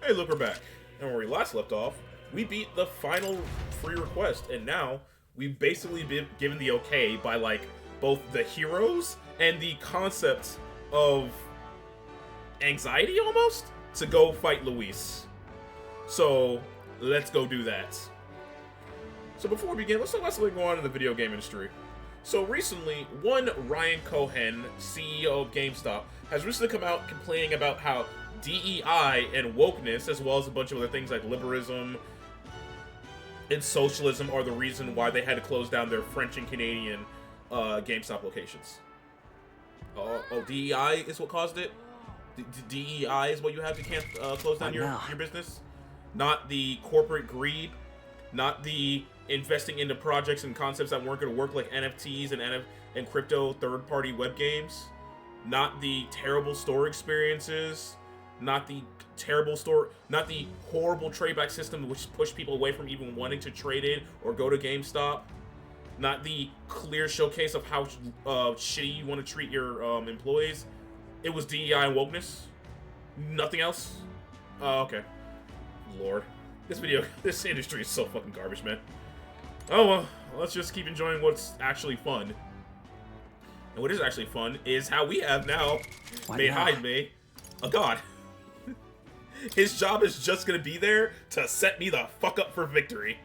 Hey, look, we're back. And where we last left off, we beat the final free request, and now we've basically been given the okay by, like, both the heroes and the concept of anxiety, almost, to go fight Luis. So, let's go do that. So before we begin, let's talk about something going on in the video game industry. So recently, one Ryan Cohen, CEO of GameStop, has recently come out complaining about how DEI and wokeness, as well as a bunch of other things like liberalism and socialism, are the reason why they had to close down their French and Canadian GameStop locations. Oh, DEI is what caused it? DEI is what you have to can't close down your business? Not the corporate greed, not the investing into projects and concepts that weren't going to work, like NFTs and crypto third-party web games, not the terrible store experiences, not the horrible trade-back system which pushed people away from even wanting to trade in or go to GameStop, not the clear showcase of how shitty you want to treat your employees. It was DEI and wokeness. Nothing else. Okay. Lord, this industry is so fucking garbage, man. Oh well, let's just keep enjoying what's actually fun. And what is actually fun is how we have now made Jaime a god. His job is just gonna be there to set me the fuck up for victory.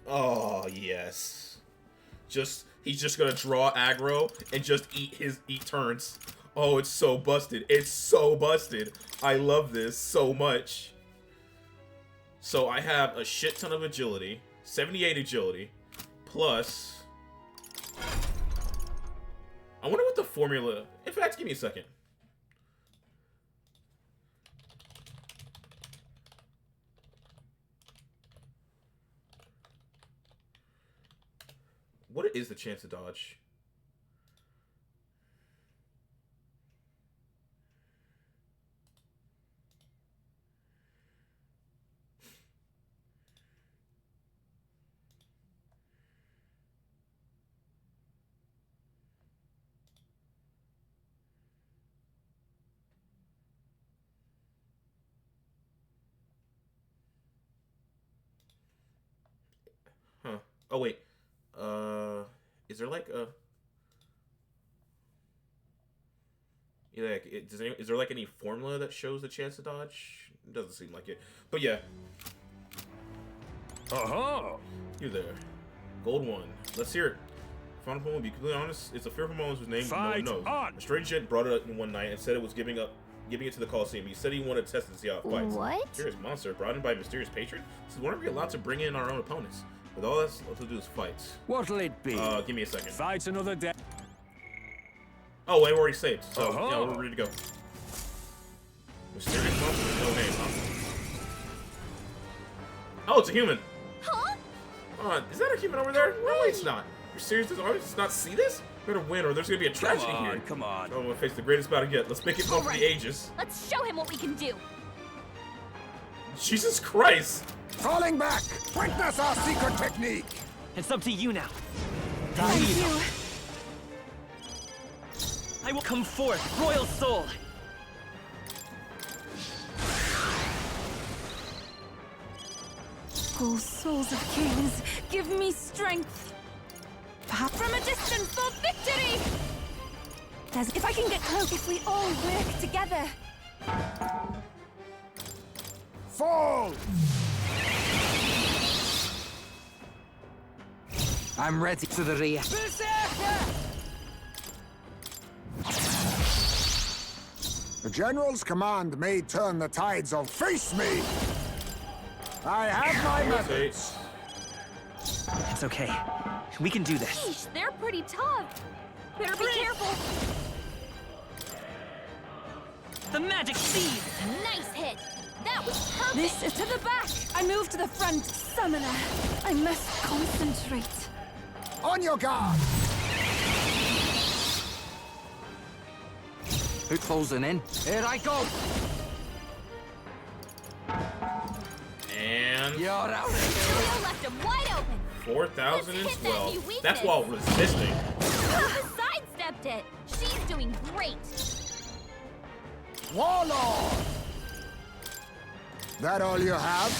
Oh yes. He's just gonna draw aggro and just eat turns. Oh, it's so busted. It's so busted. I love this so much. So I have a shit ton of agility, 78 agility, plus... I wonder what the formula... In fact, give me a second. What is the chance to dodge? Huh. Oh, wait. Is there like a... Yeah, is there like any formula that shows the chance to dodge? It doesn't seem like it. But yeah. You there. Gold 1. Let's hear it. Final point, to be completely honest, it's a fearful moment whose name no one knows. A strange gent brought it up in one night and said it was giving it to the Coliseum. He said he wanted to test it to see how it fights. What? Mysterious monster brought in by a mysterious patron? So when are we allowed to bring in our own opponents? With all that's left to do is fight. What'll it be? Give me a second. Fight another day. Oh, I already saved, so yeah, we're ready to go. Mysterious monster with no name, huh? Oh, it's a human. Huh? Is that a human over there? No, it's not. You're serious? Does audience not see this? Better win, or there's gonna be a tragedy here. Come on. Oh, I'm gonna face the greatest battle yet. Let's make it one for the ages. Let's show him what we can do. Jesus Christ! Falling back! Witness our secret technique! It's up to you now. Thank you. I will come forth, royal soul. Oh, souls of kings, give me strength. Perhaps from a distance for victory! If I can get close, if we all work together. Fall! I'm ready to the rear. The general's command may turn the tides of face me. I have my methods. It's okay. We can do this. Sheesh, they're pretty tough. Better be careful. The magic seed! Nice hit. That was perfect. This is to the back. I move to the front. Summoner. I must concentrate. On your guard! Who's closing in? Here I go! And You're out of I left him wide open. 4,012. Let's hit that That's while resisting. That was it. She's doing great. Warlord! That all you have?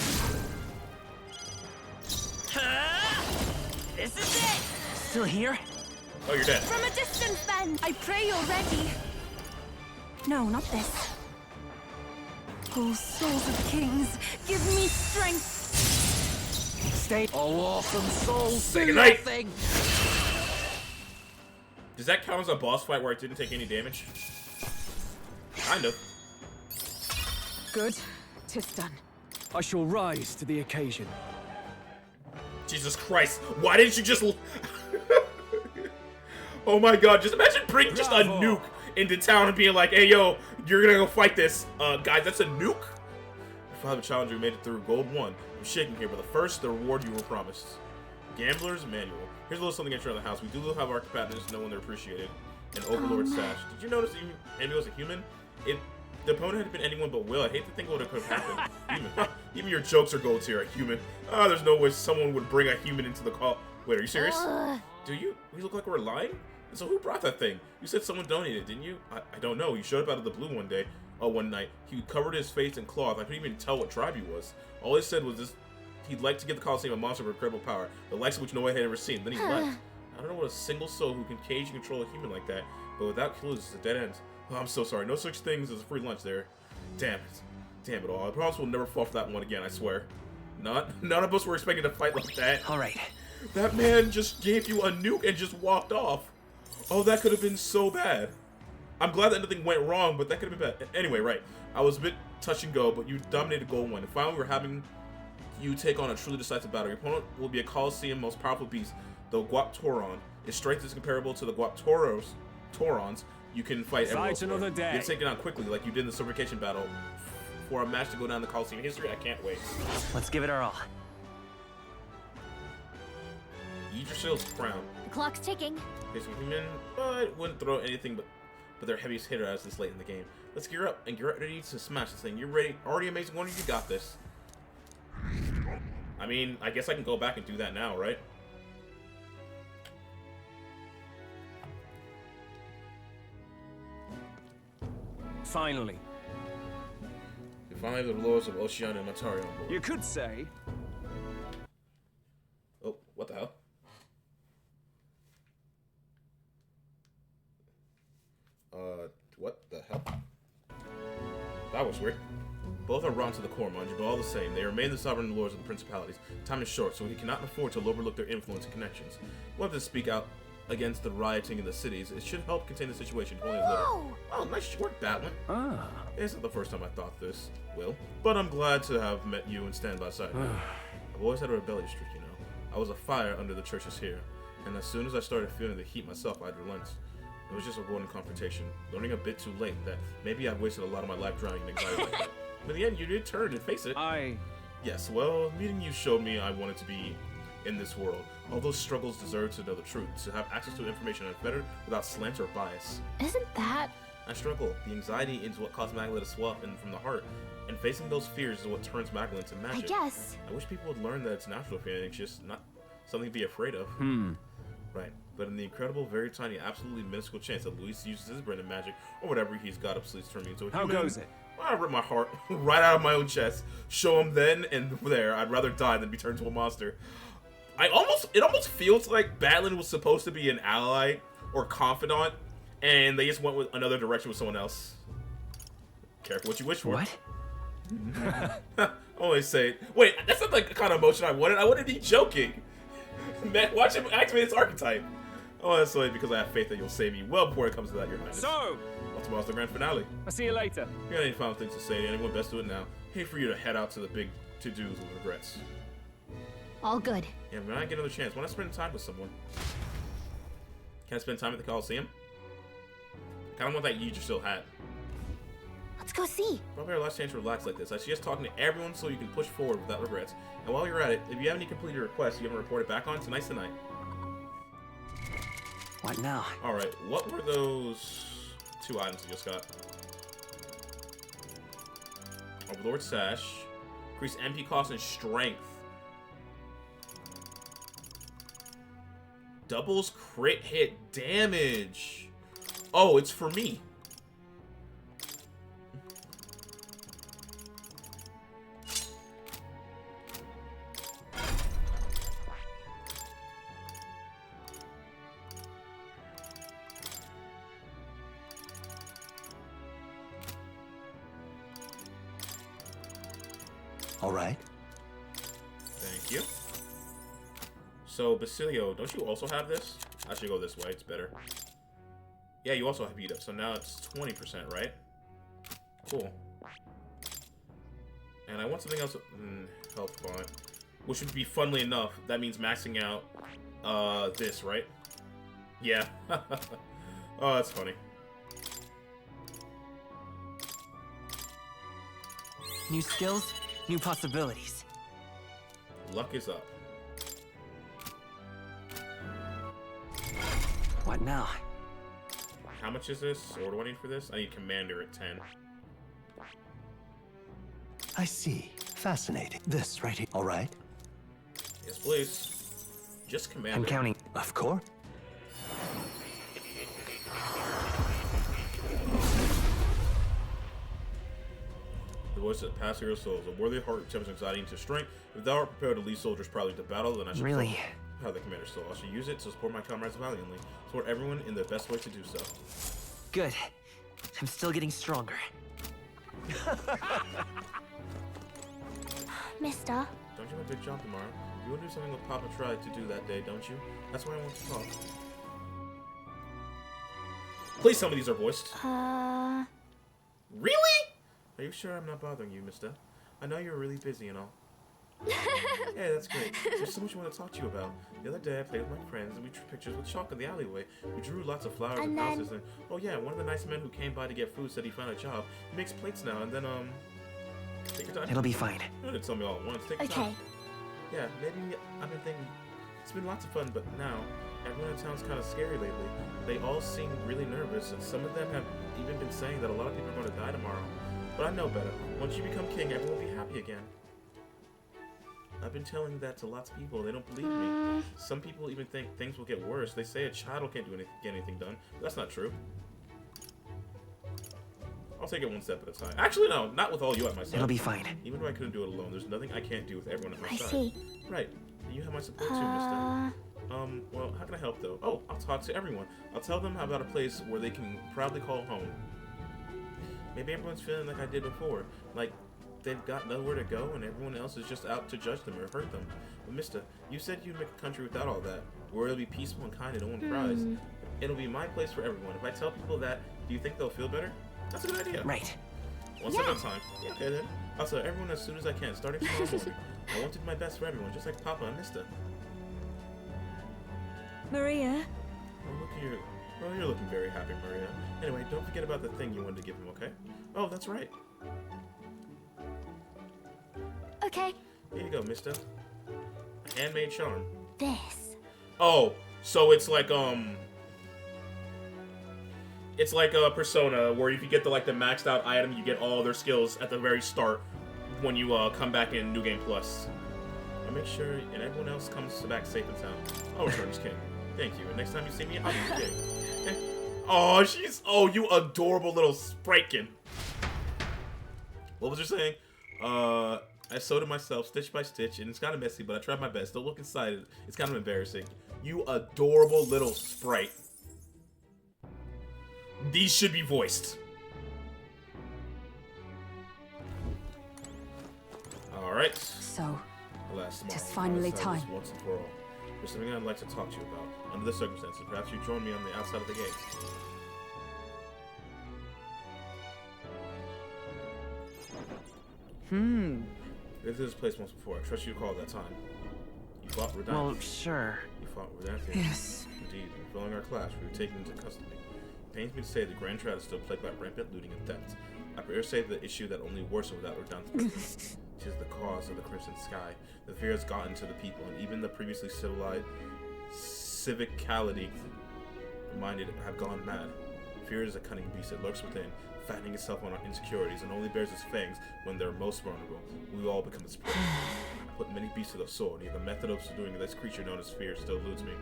This is it! Still here? Oh, you're dead. From a distance, then. I pray you're ready. No, not this. Oh, souls of kings, give me strength. Stay. Oh, awesome souls. Say Do goodnight. your thing. Does that count as a boss fight where I didn't take any damage? Kind of. Good. 'Tis done. I shall rise to the occasion. Jesus Christ! Why didn't you just? Oh my God! Just imagine bringing just a Bravo. nuke into town and being like, "Hey, yo, you're gonna go fight this, guys. That's a nuke." Father Challenger made it through Gold 1. I'm shaking here, but the reward you were promised. Gambler's Manual. Here's a little something extra in the house. We do have our companions to know when they're appreciated. An Overlord Sash. Did you notice that Amy was a human? If the opponent had been anyone but Will, I'd hate to think what could have happened. Even your jokes are gold tier. A human. There's no way someone would bring a human into the call. Wait, are you serious? Do you? We look like we're lying? So who brought that thing? You said someone donated, didn't you? I don't know. You showed up out of the blue one night. He covered his face in cloth. I couldn't even tell what tribe he was. All he said was this: he'd like to give the Colosseum a monster with incredible power, the likes of which no one had ever seen. Then he left. I don't know what a single soul who can cage and control a human like that, but without kills, it's a dead end. Oh, I'm so sorry. No such things as a free lunch there. Damn it. Damn it all. I promise we'll never fall for that one again, I swear. None of us were expecting to fight like that. Alright. That man just gave you a nuke and just walked off. Oh, that could have been so bad. I'm glad that nothing went wrong, but that could have been bad. Anyway, right. I was a bit touch and go, but you dominated Goal 1. And finally, we're having you take on a truly decisive battle. Your opponent will be a Colosseum most powerful beast, the Guaptoron. Its strength is comparable to the Guaptorons. You can fight everyone. Fight another day. You can take it on quickly, like you did in the Silver battle. For a match to go down the Colosseum history, I can't wait. Let's give it our all. Yggdrasil's crown. The clock's ticking. Facing human, but wouldn't throw anything but their heaviest hitter as this late in the game. Let's gear up and get ready to smash this thing. You're ready. Already amazing wonder you got this. I mean, I guess I can go back and do that now, right? Finally. You finally have the lords of Oceania and Matari on board. You could say. Oh, what the hell? What the hell? That was weird. Both are rotten to the core, mind you, but all the same, they remain the sovereign lords of the principalities. Time is short, so we cannot afford to overlook their influence and connections. We want to speak out against the rioting in the cities. It should help contain the situation only a little. Oh, nice work, Batlin. Ah. It's not the first time I thought this, Will, but I'm glad to have met you and stand by side. I've always had a rebellious streak, you know. I was a fire under the churches here, and as soon as I started feeling the heat myself, I'd relent. It was just a golden confrontation, learning a bit too late that maybe I'd wasted a lot of my life drowning in anxiety like that. But in the end, you did turn and face it. Yes, well, meeting you showed me I wanted to be in this world. All those struggles deserve to know the truth, to have access to information unfettered without slant or bias. Isn't that? I struggle. The anxiety is what caused Magdalene to swell up from the heart, and facing those fears is what turns Magdalene to magic. I guess. I wish people would learn that it's natural to be anxious, not something to be afraid of. Right. But in the incredible, very tiny, absolutely minuscule chance that Luis uses his brain and magic, or whatever he's got up sleeves to turn me into a human. How goes it? I rip my heart right out of my own chest. Show him then and there. I'd rather die than be turned into a monster. It almost feels like Batlin was supposed to be an ally or confidant, and they just went with another direction with someone else. Careful what you wish for. What? I always say it. Wait, that's not like the kind of emotion I wanted. I wanted to be joking. Man, watch him activate his archetype. Oh, that's only because I have faith that you'll save me well before it comes to that, Your Highness. So, Tomorrow's the grand finale. I'll see you later. If you got any final things to say to anyone, best do it now. Hate for you to head out to the big to-dos with regrets. All good. Yeah, when I get another chance, when I spend time with someone. Can I spend time at the Coliseum? I kind of want that Yggdrasil hat. Let's go see. Probably our last chance to relax like this. I suggest talking to everyone so you can push forward without regrets. And while you're at it, if you have any completed requests you haven't reported back on, tonight's the night. What now? Alright, what were those 2 items you just got? Overlord Sash. Increase MP cost and strength. Doubles crit hit damage. Oh, it's for me. All right. Thank you. So, Basilio, don't you also have this? I should go this way. It's better. Yeah, you also have beat up. So now it's 20%, right? Cool. And I want something else. Health point. Which would be, funnily enough, that means maxing out this, right? Yeah. Oh, that's funny. New skills, new possibilities. Luck is up. What now? How much is this? Or what do I need for this? I need Commander at 10. I see. Fascinating. This right here. All right. Yes, please. Just Commander. I'm counting. Of course. The voice of the past hero souls. A worthy heart turns anxiety into strength. If thou art prepared to lead soldiers proudly to battle, then I should Really? have the commander's soul. I should use it to support my comrades valiantly. Support everyone in the best way to do so. Good. I'm still getting stronger. Mister, Don't you have a big job tomorrow? You want to do something that Papa tried to do that day, don't you? That's why I want to talk. Please tell me these are voiced. Really? Are you sure I'm not bothering you, mister? I know you're really busy and all. Yeah, that's great. There's so much I want to talk to you about. The other day I played with my friends and we drew pictures with chalk in the alleyway. We drew lots of flowers and houses and... Oh yeah, one of the nice men who came by to get food said he found a job. He makes plates now and then, take your time. It'll be fine. You didn't tell me all at once. Take your okay. time. Yeah, maybe I've been thinking... It's been lots of fun, but now, everyone in town's kind of scary lately. They all seem really nervous, and some of them have even been saying that a lot of people are going to die tomorrow. But I know better. Once you become king, everyone will be happy again. I've been telling that to lots of people. They don't believe me. Some people even think things will get worse. They say a child can't get anything done. But that's not true. I'll take it one step at a time. Actually, no. Not with all you at my side. It'll be fine. Even though I couldn't do it alone, there's nothing I can't do with everyone at my I side. see. Right. You have my support too, mister. Well, how can I help, though? Oh, I'll talk to everyone. I'll tell them about a place where they can proudly call home. Maybe everyone's feeling like I did before. Like, they've got nowhere to go and everyone else is just out to judge them or hurt them. But mister, you said you'd make a country without all that, where it'll be peaceful and kind and no one cries. It'll be my place for everyone. If I tell people that, do you think they'll feel better? That's a good idea. Right. One step at a time. Yeah, okay then. I'll tell everyone as soon as I can, starting tomorrow morning. I want to do my best for everyone, just like Papa and Mister. Maria? Oh, look here. Well, you're looking very happy, Maria. Anyway, don't forget about the thing you wanted to give him, okay? Oh, that's right. Okay. Here you go, mister. A handmade charm. This. Oh, so it's like it's like a Persona where if you get the maxed out item, you get all their skills at the very start when you come back in New Game Plus. I'll make sure and everyone else comes back safe and sound. I'll return as king. Thank you. And next time you see me, I'll be king. Okay. Oh, you adorable little spritekin. What was you saying? I sewed it myself, stitch by stitch, and it's kind of messy, but I tried my best. Don't look inside it. It's kind of embarrassing. You adorable little sprite. These should be voiced. Alright. So, Alas, tomorrow, it's finally time. Once and for all. There's something I'd like to talk to you about. Under the circumstances, perhaps you join me on the outside of the gate. Been to this place once before. I trust you to call it that time. You fought Rodanthe. Well, sure. You fought Rodanthe. Yes. Indeed. In following our clash, we were taken into custody. It pains me to say the Grand Triad is still plagued by rampant looting and theft. I dare say the issue that only worsened without Rodanthe. Tis the cause of the Crimson Sky. The fear has gotten to the people, and even the previously civilized civicality minded have gone mad. Fear is a cunning beast that lurks within, fattening itself on our insecurities, and only bears its fangs when they're most vulnerable. We all become its prey. I put many beasts to the sword, yet the method of subduing this creature known as fear still eludes me.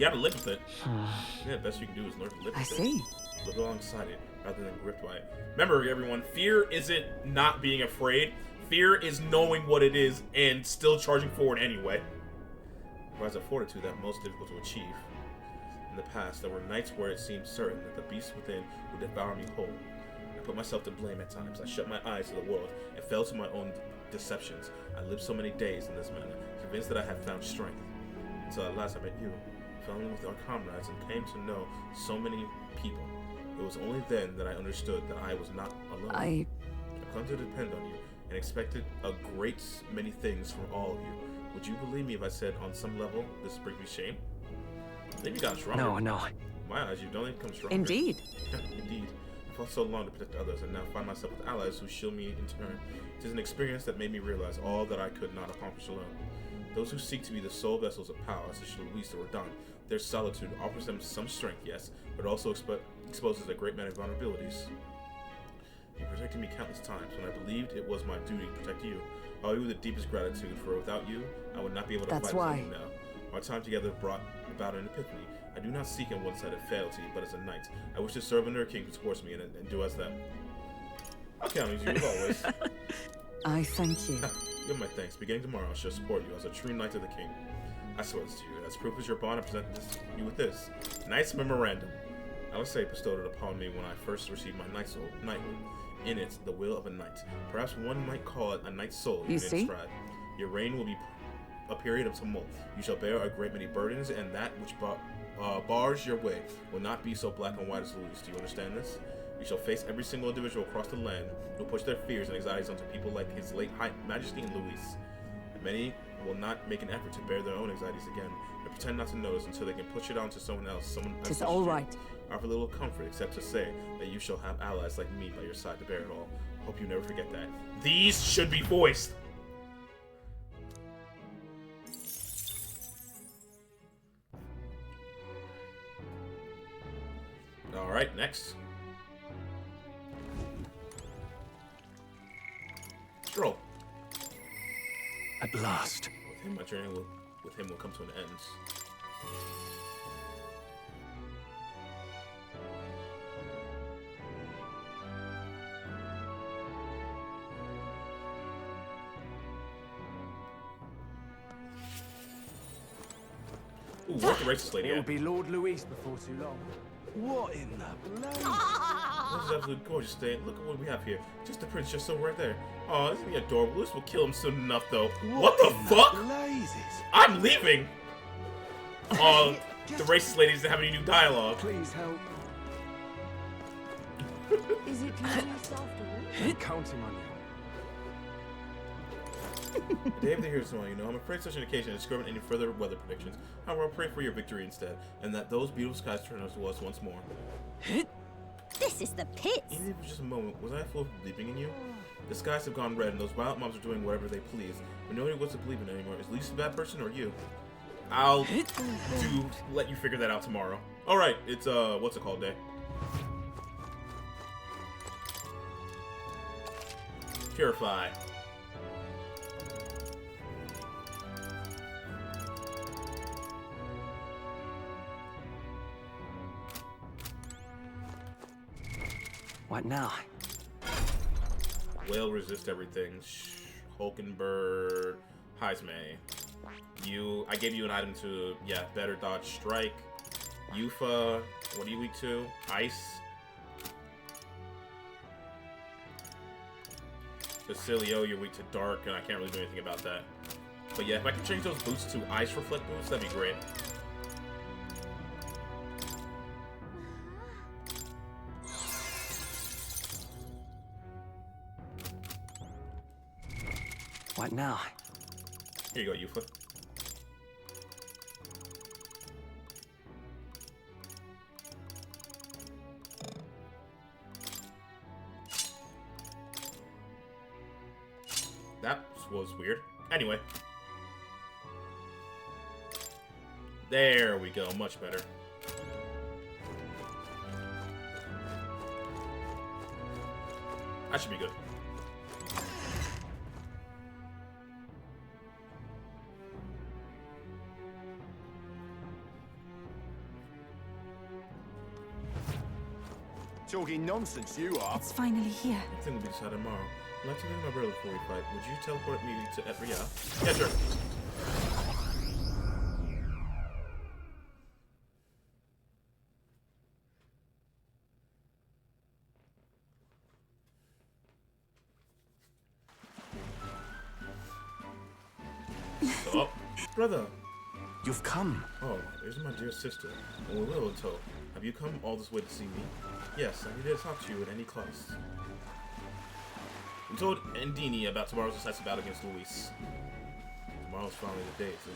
You gotta live with it. Yeah, the best you can do is learn to live with I it. see. Live alongside it, rather than gripped by it. Remember, everyone, fear isn't not being afraid. Fear is knowing what it is and still charging forward anyway. Rise of fortitude that most difficult to achieve. In the past, there were nights where it seemed certain that the beast within would devour me whole. I put myself to blame at times. I shut my eyes to the world and fell to my own deceptions. I lived so many days in this manner, convinced that I had found strength. Until at last I met you, fell in with our comrades, and came to know so many people. It was only then that I understood that I was not alone. I've come to depend on you and expected a great many things from all of you. Would you believe me if I said, on some level, this brings me shame? Maybe you got stronger. No. In my eyes, you've only become stronger. Indeed. Indeed. I fought so long to protect others, and now find myself with allies who shield me in turn. It is an experience that made me realize all that I could not accomplish alone. Those who seek to be the sole vessels of power, such as Luis or Rodin, their solitude offers them some strength, yes, but also exposes a great many vulnerabilities. You protected me countless times when I believed it was my duty to protect you. I owe you the deepest gratitude, for without you, I would not be able to fight as I do now. Our time together brought about an epiphany. I do not seek a one-sided fealty, but as a knight, I wish to serve under a king who supports me and do as them. I'll count on you as always. I thank you. You have my thanks. Beginning tomorrow, I shall support you as a true knight of the king. I swear this to you. As proof of your bond, I present you with this knight's memorandum. Alexei bestowed it upon me when I first received my knighthood. In it, the will of a knight. Perhaps one might call it a knight's soul. You see? Your reign will be a period of tumult. You shall bear a great many burdens, and that which bars your way will not be so black and white as Louis. Do you understand this? You shall face every single individual across the land who push their fears and anxieties onto people like His late High Majesty and Louis. And many will not make an effort to bear their own anxieties again, and pretend not to notice until they can push it on to someone else. Tis all right. Offer little comfort except to say that you shall have allies like me by your side to bear it all. Hope you never forget that. These should be voiced. Alright, next. Stroll. At last. With him, my journey will come to an end. Ooh, where's the racist lady It will at? be Lord Louis before too long. What in the This is absolutely gorgeous day. Look at what we have here. Just the prince just so right there. Oh, this is gonna be adorable. Louis will kill him soon enough, though. What the fuck? Blazes? I'm leaving! Oh, the racist lady doesn't have any new dialogue. Please help. Is it Louis after all? I'm counting on you. Day of the Heroes tomorrow, you know. I'm afraid such an occasion is discriminate any further weather predictions. However, I'll pray for your victory instead, and that those beautiful skies turn us to us once more. This is the pits. Even if it was just a moment, was I full of believing in you? The skies have gone red, and those violent mobs are doing whatever they please. But nobody wants to believe in it anymore. Is Lisa a bad person or you? I'll let you figure that out tomorrow. Alright, it's what's it called day? Purify. What now? Will resist everything. Hulkenberg. Heismay. I gave you an item to, yeah, better dodge strike. Yufa, what are you weak to? Ice. Cecilio, you're weak to dark, and I can't really do anything about that. But yeah, if I can change those boots to ice reflect boots, that'd be great. What now? Here you go, Yufa. That was weird. Anyway. There we go, much better. That should be good. Talking nonsense, you are. It's finally here. I think we'll be decided tomorrow. I'd like to meet my brother before we fight. Would you teleport me to Etria? Yeah, sure. Oh, brother. You've come. Oh, there's my dear sister. And we're in tow. Have you come all this way to see me? Yes, I need to talk to you at any cost. We told Endini about tomorrow's decisive battle against Luis. Tomorrow's finally the day, so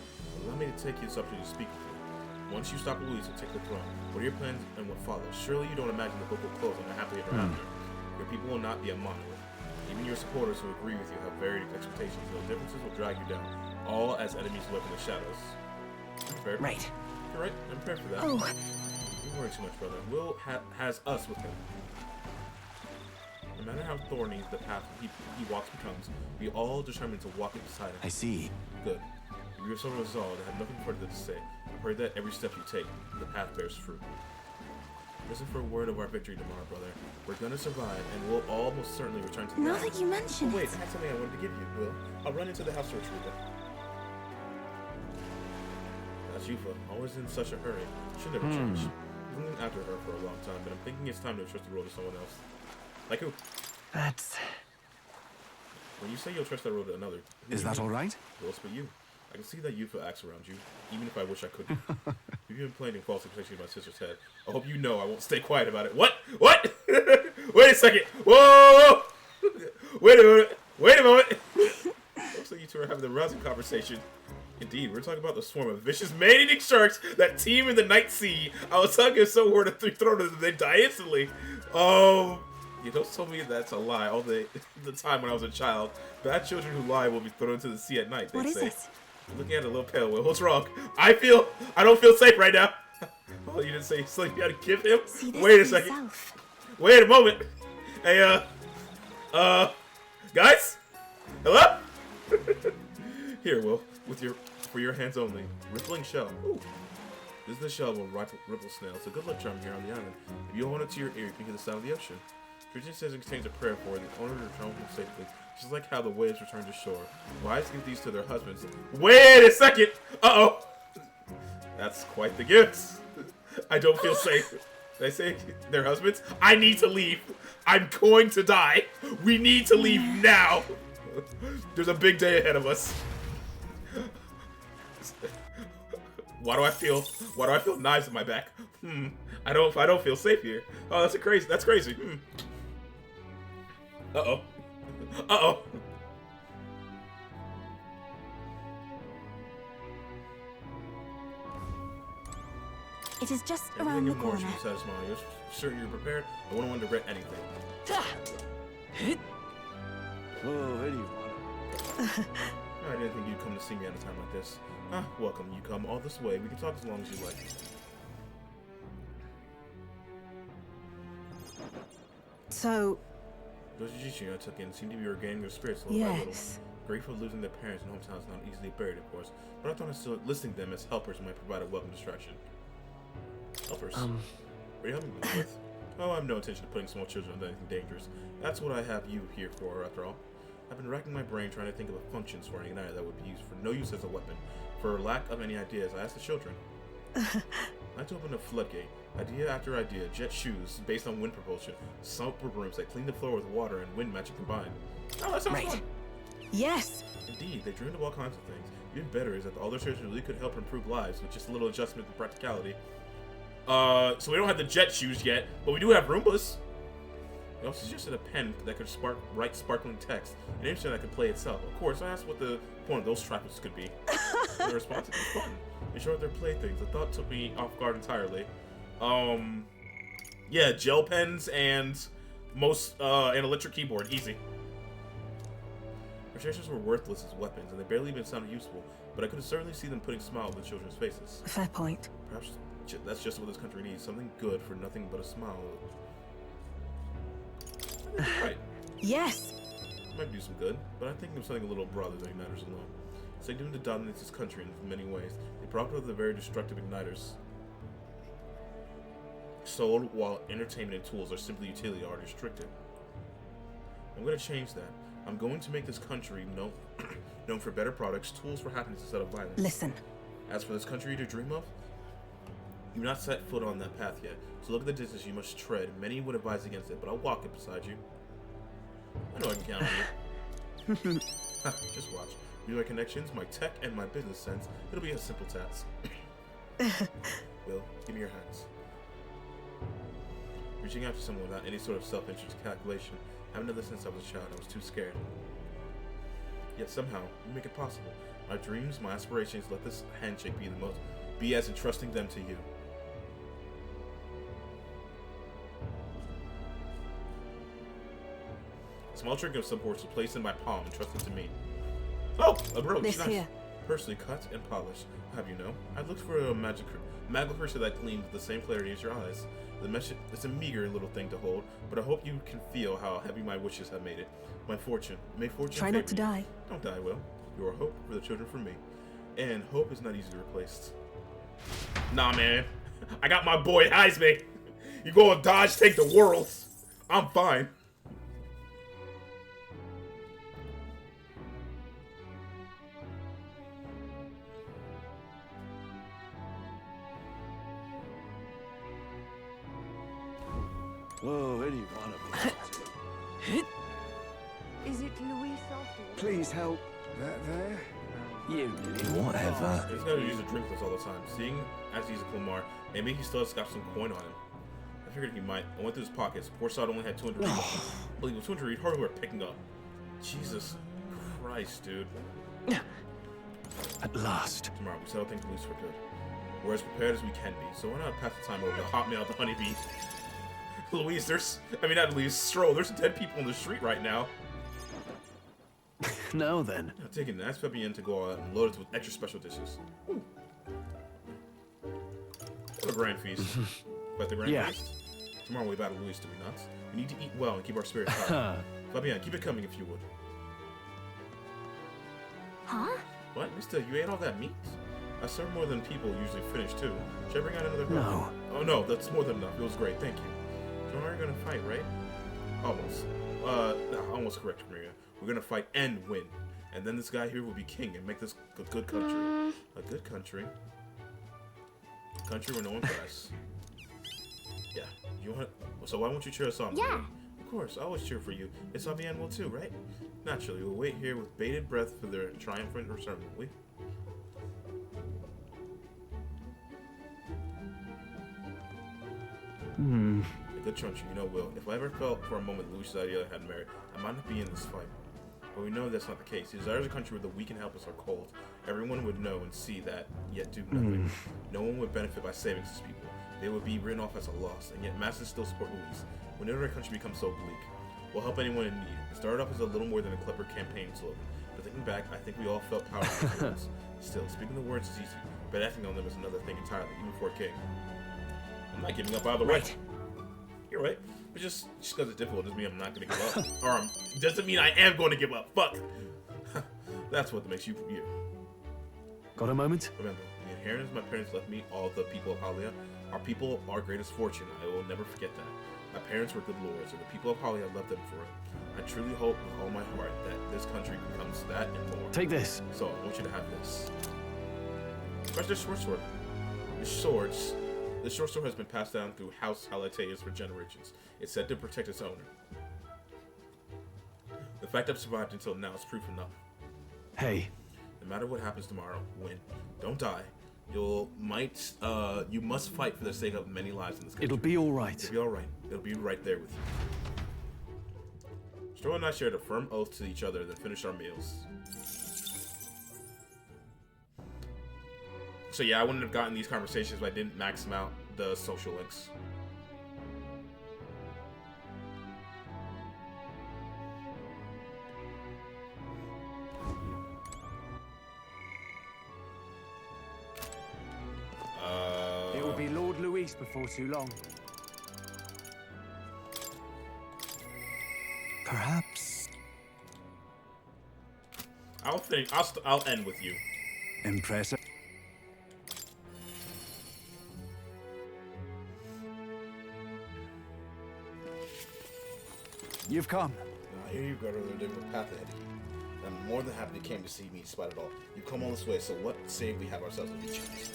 allow me to take you this opportunity to speak with you. Once you stop Luis and take the throne, what are your plans and what follows? Surely you don't imagine the book will close on a happily ever after. Your people will not be a monolith. Even your supporters who agree with you have varied expectations. Those differences will drag you down, all as enemies lurk in the shadows. I'm prepared. Right. You're right. I'm prepared for that. Oh, Don't worry too much, brother. Will has us with him. No matter how thorny the path he walks becomes, we all determined to walk it beside him. I see. Good. You are so resolved. I have nothing further to say. I pray that every step you take, the path bears fruit. Listen for a word of our victory tomorrow, brother. We're gonna survive, and we'll all most certainly return to the now island. that you mention Wait, it. I had something I wanted to give you, Will. I'll run into the house to retrieve it. That's Yufa, always in such a hurry. She'll never change. I've been after her for a long time, but I'm thinking it's time to entrust the role to someone else. Like who? That's... When you say you'll trust that role to another, who Is do you that mean? all right? Who else but you? I can see that Yufa acts around you, even if I wish I couldn't. You've been planting false accusations in my sister's head. I hope you know I won't stay quiet about it. What? What? Wait a second. Whoa! Wait a minute. Wait a moment. Looks like you two are having a rousing conversation. Indeed, we're talking about the swarm of vicious man-eating sharks that teem in the night sea. I was talking so hard to throw them, they die instantly. You don't tell me that's a lie all the time when I was a child. Bad children who lie will be thrown into the sea at night, they What is say. this? You're looking at a little pale. Will, what's wrong? I don't feel safe right now. Oh, you didn't say something you had to give him? See this Wait a for second. yourself. Wait a moment. Hey, guys? Hello? Here, Will, for your hands only. Rippling shell. Ooh. This is the shell of a ripple snail. It's a good luck charm here on the island. If you hold it to your ear, you can hear the sound of the ocean. Tradition says it contains a prayer for the owner to return home safely, just like how the waves return to shore. Wives give these to their husbands. Wait a second! Uh-oh! That's quite the gift. I don't feel safe. Did I say their husbands? I need to leave. I'm going to die. We need to leave now. There's a big day ahead of us. Why do I feel knives in my back? I don't feel safe here. Oh, that's crazy. Uh-oh. Uh-oh. It is just Everything around the in motion corner. satisfying. You're certain you're prepared. I wouldn't want to regret anything. Oh, anyone. I didn't think you'd come to see me at a time like this. Welcome. You come all this way. We can talk as long as you like. So, Those Jujutsu I took in seem to be regaining their spirits little by little. yes. Grief of losing their parents and hometowns is not easily buried, of course, but I thought still listing them as helpers might provide a welcome distraction. Helpers? What are you helping me with? Oh, I have no intention of putting small children into anything dangerous. That's what I have you here for, after all. I've been racking my brain trying to think of functions for an igniter that would be used for no use as a weapon. For lack of any ideas, I asked the children. I'd like to open a floodgate. Idea after idea, jet shoes based on wind propulsion, soap brooms that clean the floor with water and wind magic combined. Oh, that sounds fun. Yes. Indeed, they dreamed of all kinds of things. Even better is that all their children really could help improve lives with just a little adjustment and practicality. So we don't have the jet shoes yet, but we do have Roombas. They also suggested a pen that could write sparkling text, an instrument that could play itself. Of course, I asked what the point of those trifles could be. The response was fun. In short, they're playthings. The thought took me off guard entirely. Yeah, gel pens and an electric keyboard, easy. Projectors were worthless as weapons, and they barely even sounded useful, but I could certainly see them putting smiles on the children's faces. Fair point. Perhaps that's just what this country needs, something good for nothing but a smile. Right. Yes. Might do some good, but I'm thinking of something a little broader than igniters alone. It's doomed to dominate this country in many ways. They prompt out the very destructive igniters. sold, while entertainment and tools are simply utility are restricted. I'm going to change that. I'm going to make this country known for better products, tools for happiness instead of violence. Listen. As for this country to dream of, you've not set foot on that path yet, so look at the distance you must tread. Many would advise against it, but I'll walk it beside you. I know I can count on you. Just watch. With my connections, my tech, and my business sense, it'll be a simple task. Will, give me your hands. Reaching out to someone without any sort of self-interest calculation. I haven't done this since I was a child. I was too scared. Yet somehow, you make it possible. My dreams, my aspirations, let this handshake be as entrusting them to you. A small trinket of some sort was placed in my palm and trusted to me. Oh, a brooch. This nice. here. Personally cut and polished. I'll have you know, I looked for a magical creature that gleamed with the same clarity as your eyes. It's a meager little thing to hold, but I hope you can feel how heavy my wishes have made it. My fortune. May fortune Try not to favor you. die. Don't die, Will. You are hope for the children from me. And hope is not easily replaced. Nah, man. I got my boy Heisman. You go and dodge, take the world. I'm fine. Oh, any one of us. Is it Louis after? Please help. There? You Whatever. He's gonna use a drink list all the time. Seeing as he's a Clamar, maybe he still has got some coin on him. I figured he might. I went through his pockets. Poor sod only had 200 read. Believe it, 200 read. Hardly worth picking up. Jesus Christ, dude. At last. Tomorrow, we settle things loose for good. We're as prepared as we can be, so why not pass the time over to Hotmail the honeybee? Louise, not Louise, Stroll, there's dead people in the street right now. Now then. Now, taking the nice Fabienne to go out and load it with extra special dishes. Ooh. What a grand feast. But the grand Yeah. feast? Tomorrow we battle Louise, do we not? We need to eat well and keep our spirits high. Fabienne, keep it coming if you would. Huh? What, mister, you ate all that meat? I serve more than people usually finish, too. Should I bring out another helper? No. Oh, no, that's more than enough. It was great, thank you. Tomorrow we're gonna fight, right? Almost. Almost correct, Maria. We're gonna fight and win. And then this guy here will be king and make this a good country. A good country. A country where no one cries. Yeah. You want? So why won't you cheer us on? Yeah. Maria? Of course, I always cheer for you. It's Fabienne will too, right? Naturally, we'll wait here with bated breath for their triumphant return, won't we? A good country, you know, Will. If I ever felt for a moment Lucius idea had merit, I might not be in this fight. But we know that's not the case. He desires a country where the weak and helpless are cold. Everyone would know and see that, yet do nothing. No one would benefit by saving these people. They would be written off as a loss, and yet masses still support Louise. Whenever our country becomes so bleak, we'll help anyone in need. It started off as a little more than a clever campaign slogan, but thinking back, I think we all felt powerful afterwards. Still, speaking the words is easy, but acting on them is another thing entirely, even for a king. I'm not giving up either way. You're right. But just because it's difficult doesn't mean I'm not going to give up. Or doesn't mean I am going to give up. Fuck. That's what makes you you. Got a moment? Remember, the inheritance my parents left me, all the people of Halia, are people our greatest fortune. I will never forget that. My parents were good lords, and the people of Halia loved them for it. I truly hope with all my heart that this country becomes that and more. Take this. So I want you to have this. Where's this short sword? This short sword has been passed down through House Halataeus for generations. It's said to protect its owner. The fact I've survived until now is proof enough. Hey. No matter what happens tomorrow, win. Don't die. You must fight for the sake of many lives in this country. It'll be all right. It'll be all right. It'll be right there with you. Stroll and I shared a firm oath to each other, then finished our meals. So yeah, I wouldn't have gotten these conversations if I didn't max them out the social links. It will be Lord Louis before too long. Perhaps. I'll end with you. Impressive. You've come. Now, here you've got a different path ahead of you. I'm more than happy you came to see me despite it all. You've come all this way, so what say we have ourselves a good chance?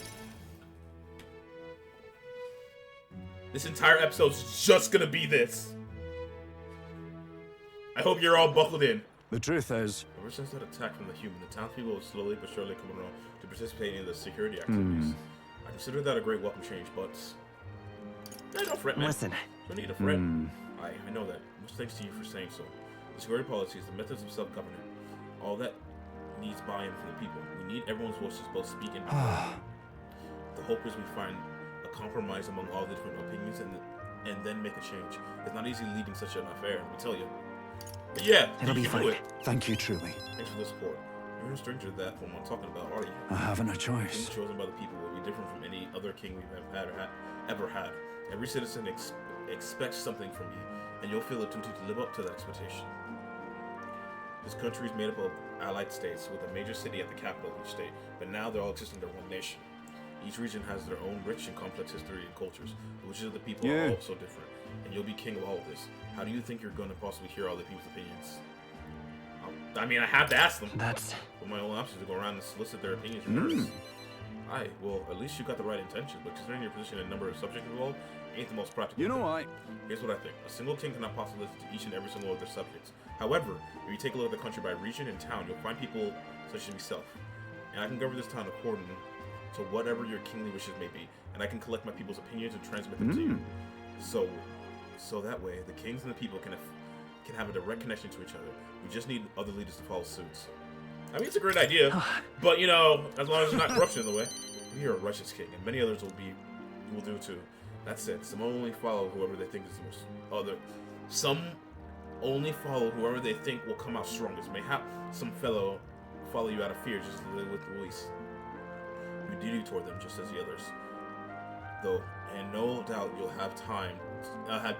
This entire episode's just gonna be this. I hope you're all buckled in. The truth is... Ever since that attack from the human, the townspeople have slowly but surely come around to participate in the security activities. I consider that a great welcome change, but... don't fret, man. Listen. No need to fret. I know that. Much thanks to you for saying so. The security policies, the methods of self-government, all that needs buy-in from the people. We need everyone's voices both speak and be heard. The hope is we find a compromise among all the different opinions and then make a change. It's not easy leading such an affair, let me tell you. But yeah, it'll be fine. Thank you, truly. Thanks for the support. You're no stranger to that from what I'm talking about, are you? I haven't a The choice. king chosen by the people will be different from any other king we've ever had. Every citizen expects something from you, and you'll feel a duty to live up to that expectation. This country is made up of allied states, with a major city at the capital of each state, but now they're all existing under one nation. Each region has their own rich and complex history and cultures, the wishes of the people are all so different, and you'll be king of all of this. How do you think you're going to possibly hear all the people's opinions? I mean, I have to ask them. That's... But my only option is to go around and solicit their opinions from hers. Well, at least you got the right intention, but considering your position and number of subjects involved, ain't the most practical. You know what? Here's what I think. A single king cannot possibly listen to each and every single of their subjects. However, if you take a look at the country by region and town, you'll find people such as myself. And I can govern this town according to whatever your kingly wishes may be, and I can collect my people's opinions and transmit them to you. So that way, the kings and the people can have a direct connection to each other. We just need other leaders to follow suit. I mean, it's a great idea, but you know, as long as there's not corruption in the way. We are a righteous king, and many others will do too. That's it. Some only follow whoever they think is the most. Some only follow whoever they think will come out strongest. Mayhap some fellow follow you out of fear, just as they did with Luis. We duty toward them just as the others. Though, and no doubt you'll have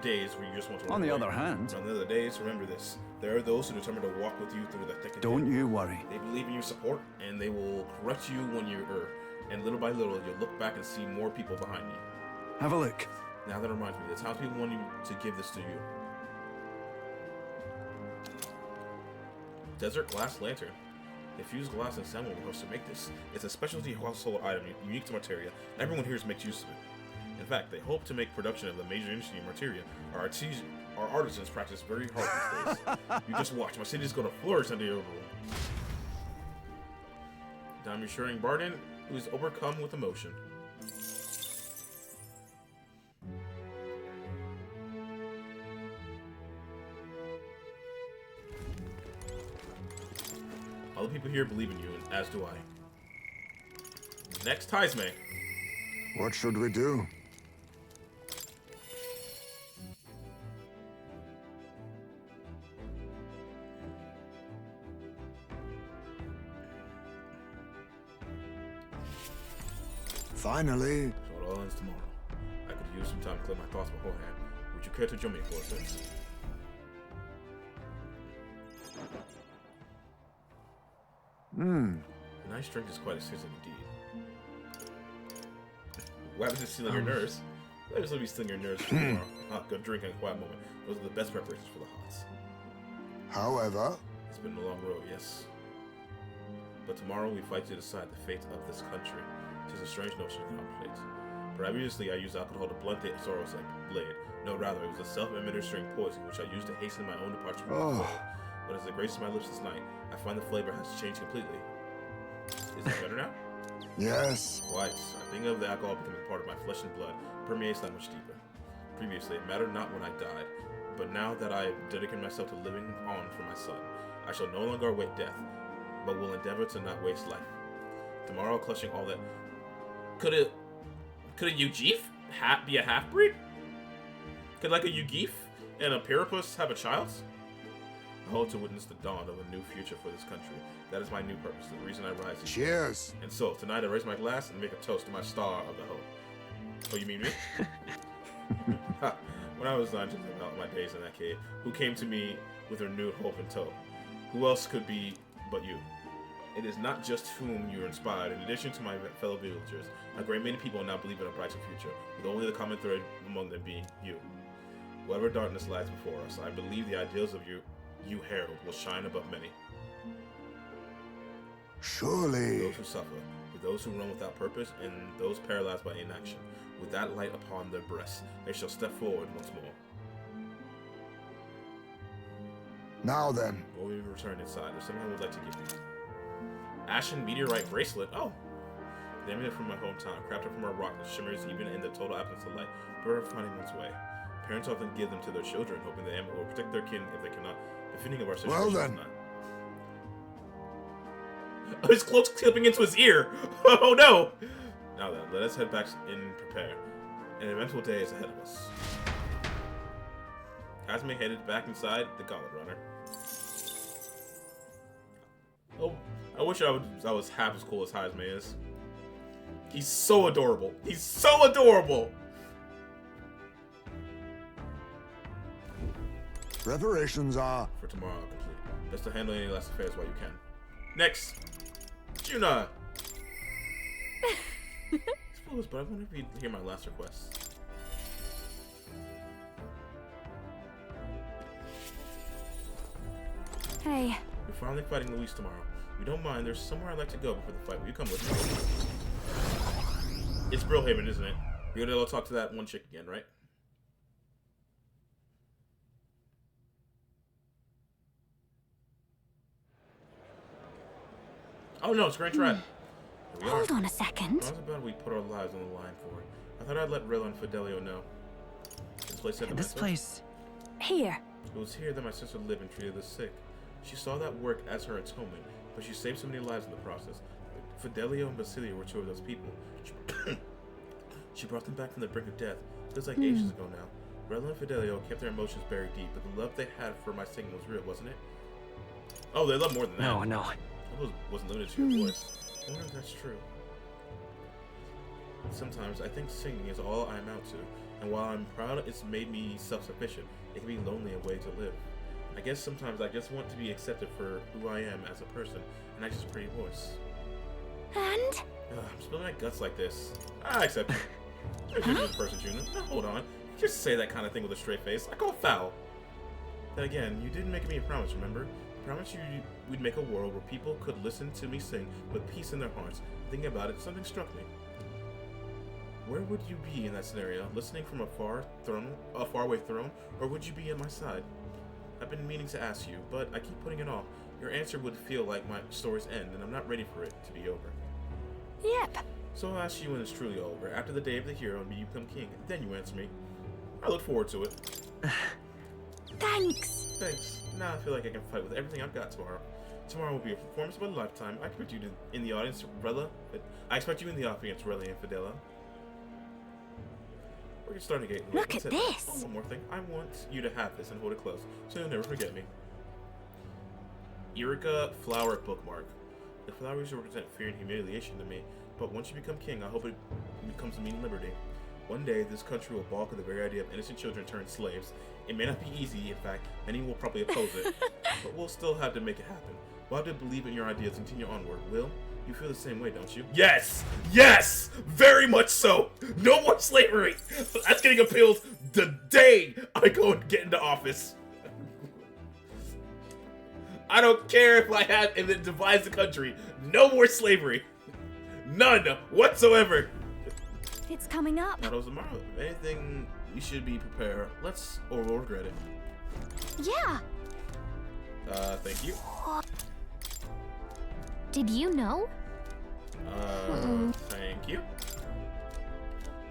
days where you just want to On run the away. other hand... On the other days, remember this. There are those who are determined to walk with you through the thick and Don't thin. you worry. They believe in your support, and they will correct you when you err. And little by little, you'll look back and see more people behind you. Have a look. Now that reminds me, the townspeople want you to give this to you. Desert glass lantern. They fuse glass and salmon roast to make this. It's a specialty household item unique to Materia, and everyone here makes use of it. In fact, they hope to make production of the major industry in Materia. Our artisans practice very hard these days. You just watch, my city is going to flourish under your rule. Down reassuring Barden, who is overcome with emotion. All the people here believe in you, and as do I. Next, Taisme. What should we do? Finally. So it all ends tomorrow. I could use some time to clear my thoughts beforehand. Would you care to join me for a bit? A nice drink is quite exquisite indeed. What happens to stealing your nerves? Let us be stealing your nerves for tomorrow. Good drink and a quiet moment. Those are the best preparations for the hots. However, It's been a long road, yes. But tomorrow we fight to decide the fate of this country. It is a strange notion to contemplate. Previously I used alcohol to blunt the sorrows I blade. No, rather, it was a self-administering poison which I used to hasten my own departure from the world. But as it graced my lips this night, I find the flavor has changed completely. Is it better now? yes. Quite. I think of the alcohol becoming part of my flesh and blood permeates that much deeper. Previously, it mattered not when I died, but now that I have dedicated myself to living on for my son, I shall no longer await death, but will endeavor to not waste life. Tomorrow, clutching all that. Could a Yugif be a half-breed? Could like a Yugif and a Parapus have a child? I hope to witness the dawn of a new future for this country. That is my new purpose, the reason I rise. Cheers. And so, tonight I raise my glass and make a toast to my star of the hope. Oh, you mean me? When I was thinking about my days in that cave, who came to me with renewed hope in tow? Who else could be but you? It is not just whom you are inspired. In addition to my fellow villagers, a great many people now believe in a brighter future, with only the common thread among them being you. Whatever darkness lies before us, I believe the ideals of you herald will shine above many. Surely. For those who suffer, for those who run without purpose, and those paralyzed by inaction, with that light upon their breasts, they shall step forward once more. Now then. Before we return inside, there's something I would like to give you. Ashen meteorite bracelet. Oh! The amulet from my hometown, crafted from a rock that shimmers even in the total absence of light, but finding one's way. Parents often give them to their children, hoping the amulet will protect their kin if they cannot. The fitting of our situation Well then. is not. Oh, his cloak's clipping into his ear! Oh no! Now then, let us head back and prepare. An eventful day is ahead of us. Hazme headed back inside the Gauntlet Runner. Oh, I wish I was half as cool as Hazme is. He's so adorable. He's so adorable! Preparations are... For tomorrow, I'll complete. Best to handle any last affairs while you can. Next! Juna! I suppose, but I wonder if you'd hear my last request. Hey. We're finally fighting Luis tomorrow. If you don't mind, there's somewhere I'd like to go before the fight. Will you come with me? It's Brillhaven, isn't it? You're gonna go talk to that one chick again, right? Oh no, it's Grand Trap. Hold on a second. How's about we put our lives on the line for it? I thought I'd let Rilla and Fidelio know. This place had This place... Here. It was here that my sister lived and treated the sick. She saw that work as her atonement, but she saved so many lives in the process. Fidelio and Basilio were two of those people. She brought them back from the brink of death. It was like ages ago now. Rilla and Fidelio kept their emotions buried deep, but the love they had for my singing was real, wasn't it? Oh, they love more than that. No. I wasn't limited to your voice. I wonder if that's true. Sometimes I think singing is all I amount to, and while I'm proud it's made me self-sufficient, it can be lonely a way to live. I guess sometimes I just want to be accepted for who I am as a person, and not just a pretty voice. And? I'm spilling my guts like this. I accept you. You're a good person, Juna. Now hold on. You just say that kind of thing with a straight face. I call foul. Then again, you didn't make me a promise, remember? I promised you we'd make a world where people could listen to me sing with peace in their hearts. Thinking about it, something struck me. Where would you be in that scenario? Listening from a faraway throne, or would you be at my side? I've been meaning to ask you, but I keep putting it off. Your answer would feel like my story's end, and I'm not ready for it to be over. Yep. So I'll ask you when it's truly over, after the day of the hero and you become king. Then you answer me. I look forward to it. Thanks. Thanks. Now I feel like I can fight with everything I've got tomorrow. Tomorrow will be a performance of a lifetime. I expect you in the audience, Rilla. I expect you in the audience, Rilla and Fidela. We're starting to get late. Look at this. Oh, one more thing. I want you to have this and hold it close, so you'll never forget me. Eureka flower bookmark. The flowers represent fear and humiliation to me, but once you become king, I hope it becomes to mean liberty. One day, this country will balk at the very idea of innocent children turned slaves. It may not be easy, in fact, many will probably oppose it, but we'll still have to make it happen. We'll have to believe in your ideas and continue onward. Will, you feel the same way, don't you? Yes! Yes! Very much so! No more slavery! That's getting appealed the day I go and get into office. I don't care if it divides the country. No more slavery. None whatsoever. It's coming up. Now, tomorrow, if anything, we should be prepared. Or we'll regret it. Yeah. Thank you. Did you know? Thank you.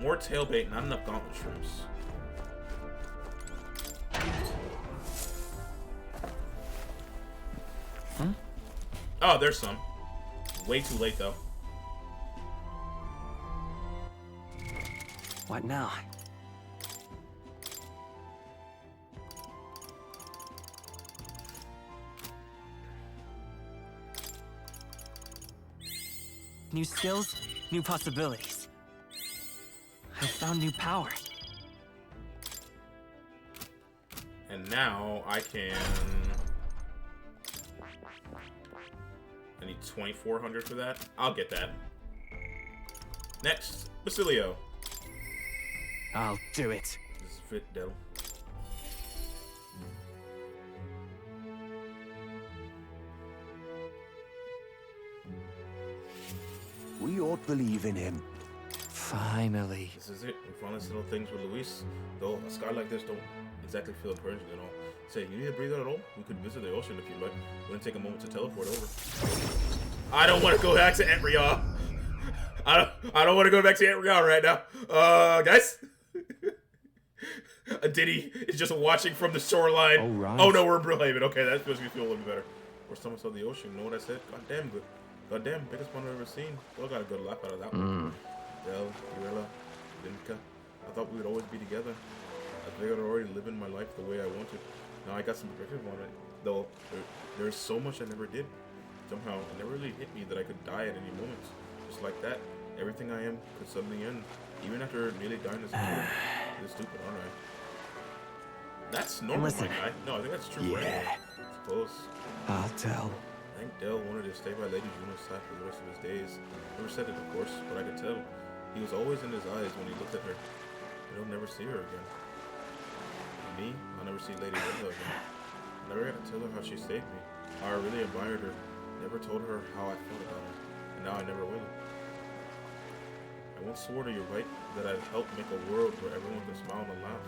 More tailbait, not enough gauntlet shrooms. Huh? Oh, there's some. Way too late, though. What now? New skills, new possibilities. I found new power. And now I can... I need 2,400 for that. I'll get that. Next, Basilio. I'll do it. This is fit, Del. We ought to believe in him. Finally. This is it. We finally settle things with Luis. Though a sky like this don't exactly feel encouraging at all. Say, you need to breathe out at all? We could visit the ocean if you'd like. Wouldn't take a moment to teleport over. I don't want to go back to Entrial. I don't want to go back to Entrial right now. Guys? Diddy is just watching from the shoreline. All right. Oh no, we're in Brilhaven. Okay, that feels me feel a little bit better. First time I saw the ocean, you know what I said? Goddamn good. Goddamn, biggest one I've ever seen. Well, I got a good laugh out of that one. Del, Urella, Vinka. I thought we would always be together. I figured I'd already living my life the way I wanted. Now I got some perspective on it. Though, there's so much I never did. Somehow, it never really hit me that I could die at any moment. Just like that, everything I am could suddenly end. Even after nearly dying as a kid. It's stupid, aren't I? That's normal, Listen. my guy. No, I think that's true for anyone. I suppose. I'll tell. I think Del wanted to stay by Lady Juno's side for the rest of his days. Never said it, of course, but I could tell. He was always in his eyes when he looked at her. But he'll never see her again. And me, I'll never see Lady Linda again. I never got to tell her how she saved me. How I really admired her. Never told her how I felt about her. And now I never will. I once swore to you, right, that I'd help make a world where everyone can smile and laugh.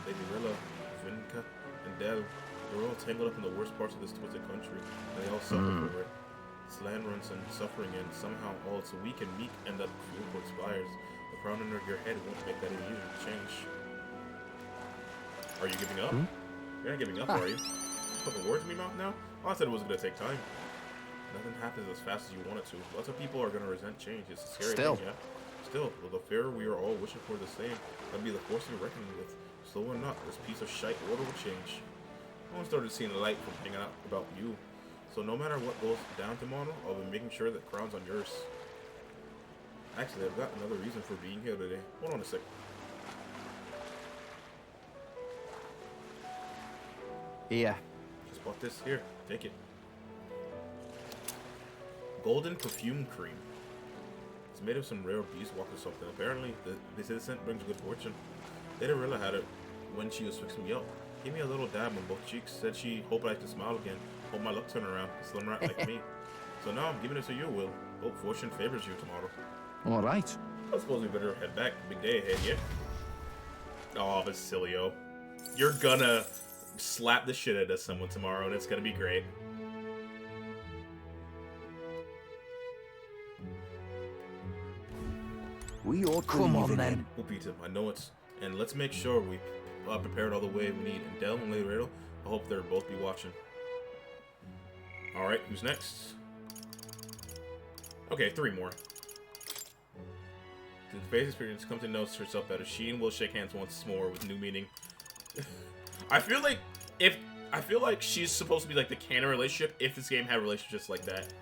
Lady Rilla, Vinka, and Del, they're all tangled up in the worst parts of this twisted country, and they all suffer for it. Slan runs and suffering, and somehow all its weak and meek end up fueled for expires. The crown under your head won't make that easy to change. Are you giving up? You're not giving up, are you? Put the words in my mouth now? All I said was gonna take time. Nothing happens as fast as you want it to. Lots of people are gonna resent change. It's a scary thing, yeah? Still, with the fear we are all wishing for the same, that'd be the force to be reckoned with. Slow or not, this piece of shite water will change. No one started seeing the light from hanging out about you. So no matter what goes down tomorrow, I'll be making sure that crown's on yours. Actually, I've got another reason for being here today. Hold on a sec. Yeah. Just bought this. Here, take it. Golden perfume cream. It's made of some rare beeswax or something. Apparently, this scent brings good fortune. Lady Rilla had it when she was fixing me up. Gave me a little dab on both cheeks. Said she hoped I could smile again. Hope my luck turn around. Slim rat like me. So now I'm giving it to you, Will. Hope fortune favors you tomorrow. All right. I suppose we better head back. Big day ahead, yeah? Oh, Basilio. You're gonna slap the shit out of someone tomorrow, and it's gonna be great. We ought to Come on, believe in then. him. We'll beat him. I know it. And let's make sure we prepared all the way we need. And Del and Lady Riddle, I hope they'll both be watching. Alright, who's next? Okay, 3 more. The face experience comes to notice herself better. She and Will shake hands once more with new meaning. I feel like she's supposed to be like the canon relationship if this game had relationships like that.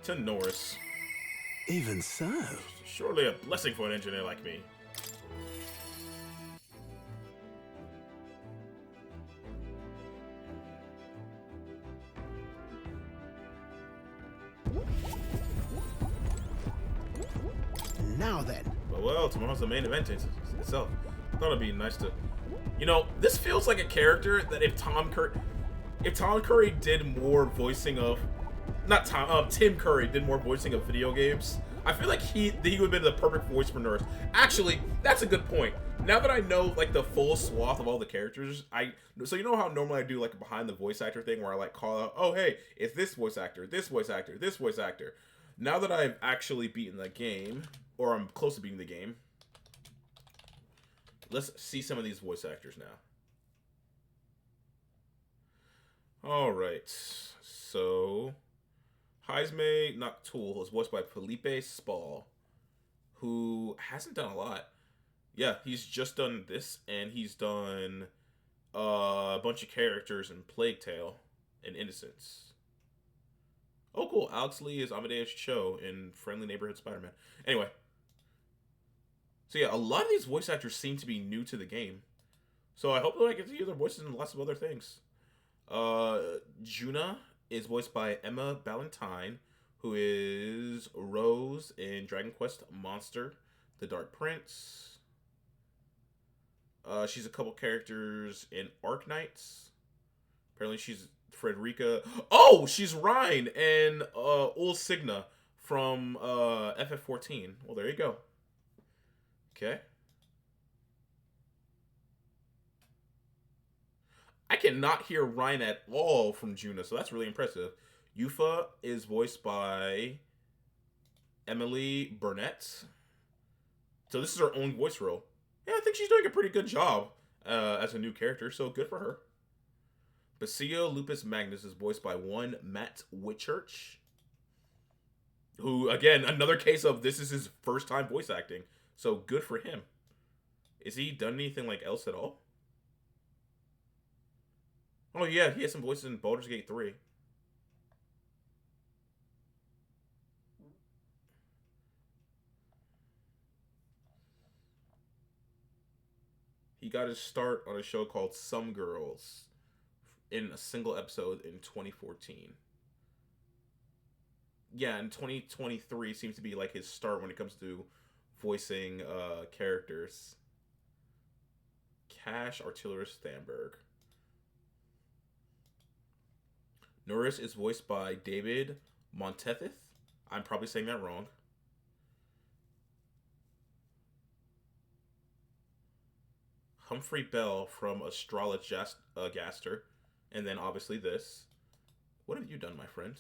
To Norris. Even so. Surely a blessing for an engineer like me. Now then. But well, tomorrow's the main event itself. I thought it'd be nice to, you know, this feels like a character that if Tom Curry did more voicing of, Tim Curry did more voicing of video games, I feel like he would have been the perfect voice for Norris. Actually, that's a good point. Now that I know like the full swath of all the characters, so you know how normally I do like a behind the voice actor thing where I like call out, oh hey, it's this voice actor, this voice actor, this voice actor. Now that I've actually beaten the game, or I'm close to beating the game, let's see some of these voice actors now. Alright, so Jaime Noctul is voiced by Felipe Spall, who hasn't done a lot. Yeah, he's just done this, and he's done a bunch of characters in Plague Tale and Innocence. Oh, cool. Alex Lee is Amadeus Cho in Friendly Neighborhood Spider-Man. Anyway. So yeah, a lot of these voice actors seem to be new to the game. So I hope that I get to hear their voices in lots of other things. Juna is voiced by Emma Ballantyne, who is Rose in Dragon Quest Monster, The Dark Prince. She's a couple characters in Arc Knights. Apparently she's Frederica. Oh, she's Rhine and Ul Signa from FF14. Well, there you go. Okay. I cannot hear Rhine at all from Juna, so that's really impressive. Yufa is voiced by Emily Burnett. So this is her own voice role. Yeah, I think she's doing a pretty good job as a new character, so good for her. Basilio Lupus Magnus is voiced by one Matt Whitchurch, who, again, another case of this is his first time voice acting, so good for him. Is he done anything like else at all? Oh yeah, he has some voices in Baldur's Gate 3. He got his start on a show called Some Girls in a single episode in 2014. Yeah, and 2023 seems to be like his start when it comes to voicing characters. Cash Artillerius Thamberg. Norris is voiced by David Montethith. I'm probably saying that wrong. Humphrey Bell from Astrala Gaster. And then obviously this. What have you done, my friend?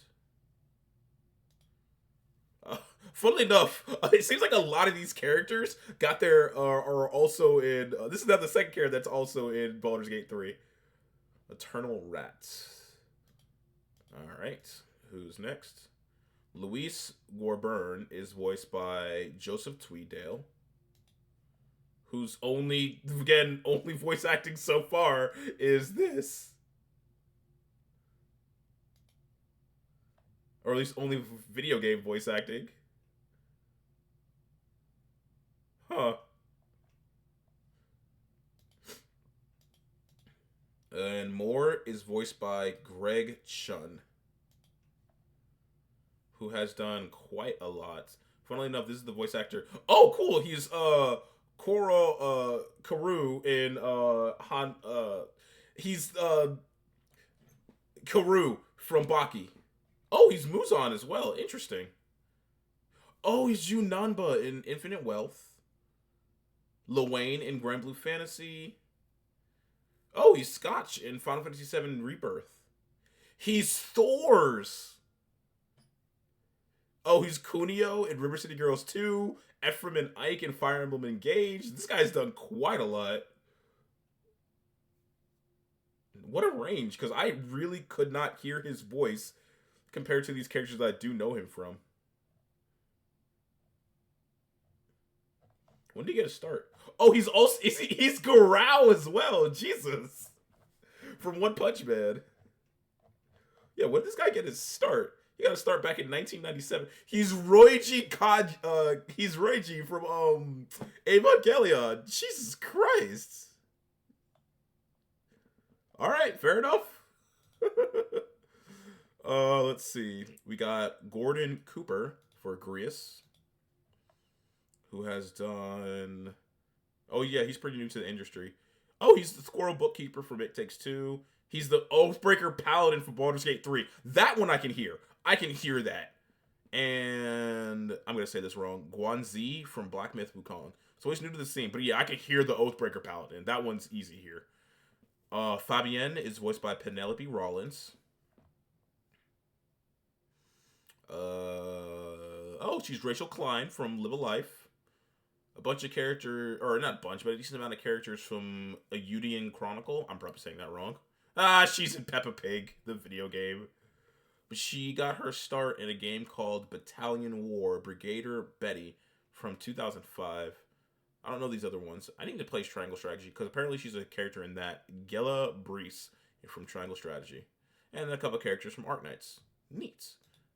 Funnily enough, it seems like a lot of these characters got their are also in. This is now the second character that's also in Baldur's Gate 3. Eternal Rats. All right, who's next? Luis Warburn is voiced by Joseph Tweeddale, whose only voice acting so far is this. Or at least only video game voice acting. Huh. And Moore is voiced by Greg Chun, who has done quite a lot. Funnily enough, this is the voice actor. Oh, cool! He's Koro Karu in he's Karu from Baki. Oh, he's Muzan as well. Interesting. Oh, he's Jun Nanba in Infinite Wealth. Lewayne in Grand Blue Fantasy. Oh, he's Scotch in Final Fantasy VII Rebirth. He's Thors. Oh, he's Kunio in River City Girls 2. Ephraim and Ike in Fire Emblem Engage. This guy's done quite a lot. What a range, because I really could not hear his voice compared to these characters that I do know him from. When did he get a start? Oh, he's also he's Garou as well. Jesus, from One Punch Man. Yeah, when did this guy get his start? He got a start back in 1997. He's Roiji he's Roiji from Evangelion. Jesus Christ. All right, fair enough. Let's see. We got Gordon Cooper for Grius, who has done. Oh yeah, he's pretty new to the industry. Oh, he's the Squirrel Bookkeeper from It Takes Two. He's the Oathbreaker Paladin from Baldur's Gate 3. That one I can hear. I can hear that. And I'm going to say this wrong. Guanzi from Black Myth Wukong. So he's new to the scene. But yeah, I can hear the Oathbreaker Paladin. That one's easy here. Fabienne is voiced by Penelope Rollins. Oh, she's Rachel Klein from Live a Life. A bunch of characters, or not a bunch, but a decent amount of characters from A Udian Chronicle. I'm probably saying that wrong. She's in Peppa Pig, the video game. But she got her start in a game called Battalion War, Brigadier Betty from 2005. I don't know these other ones. I need to play Triangle Strategy, because apparently she's a character in that. Gela Brees from Triangle Strategy. And a couple of characters from Arknights. Neat.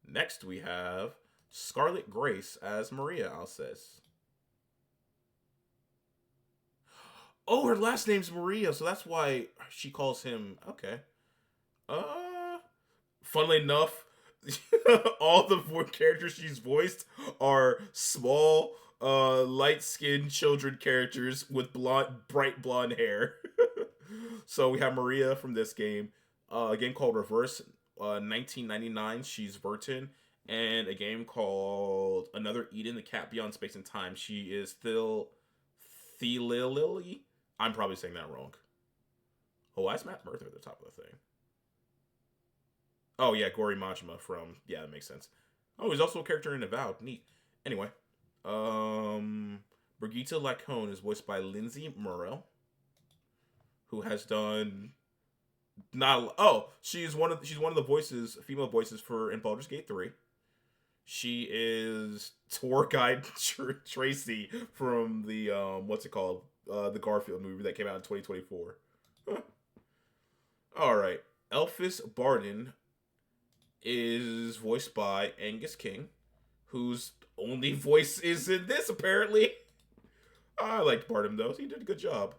Next we have Scarlet Grace as Maria Alces. Oh, her last name's Maria, so that's why she calls him. Okay. Funnily enough, all the characters she's voiced are small, light-skinned children characters with bright blonde hair. So we have Maria from this game. A game called Reverse 1999, she's Vertin. And a game called Another Eden, the Cat Beyond Space and Time. She is Thilili. I'm probably saying that wrong. Oh, why is Matt Murther at the top of the thing? Oh, yeah, Gori Majima from... Yeah, that makes sense. Oh, he's also a character in Avowed. Neat. Anyway. Brigitte Lacone is voiced by Lindsay Murrell, who has done... she's one of the voices, female voices in Baldur's Gate 3. She is tour guide Tracy from the what's it called? The Garfield movie that came out in 2024. Huh. All right, Elphys Barden is voiced by Angus King, whose only voice is in this apparently. I liked Barden though; he did a good job.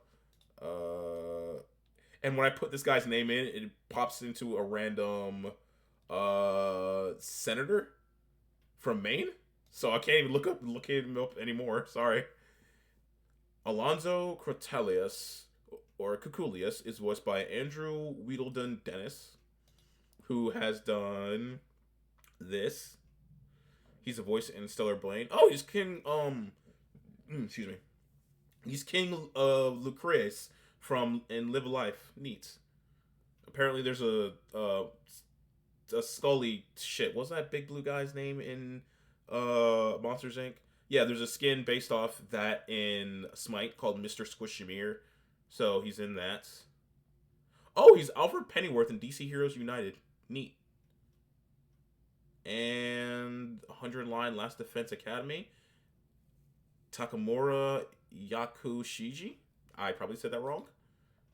And when I put this guy's name in, it pops into a random senator from Maine. So I can't even look him up anymore. Sorry. Alonzo Crotelius, or Kukulius, is voiced by Andrew Weedledon Dennis, who has done this. He's a voice in Stellar Blade. Oh, he's King, excuse me. He's King Lucrece from In Live a Life. Neat. Apparently there's a Scully shit. What's that big blue guy's name in Monsters Inc? Yeah, there's a skin based off that in Smite called Mr. Squishimir. So he's in that. Oh, he's Alfred Pennyworth in DC Heroes United. Neat. And 100 Line Last Defense Academy. Takamura Yakushiji. I probably said that wrong.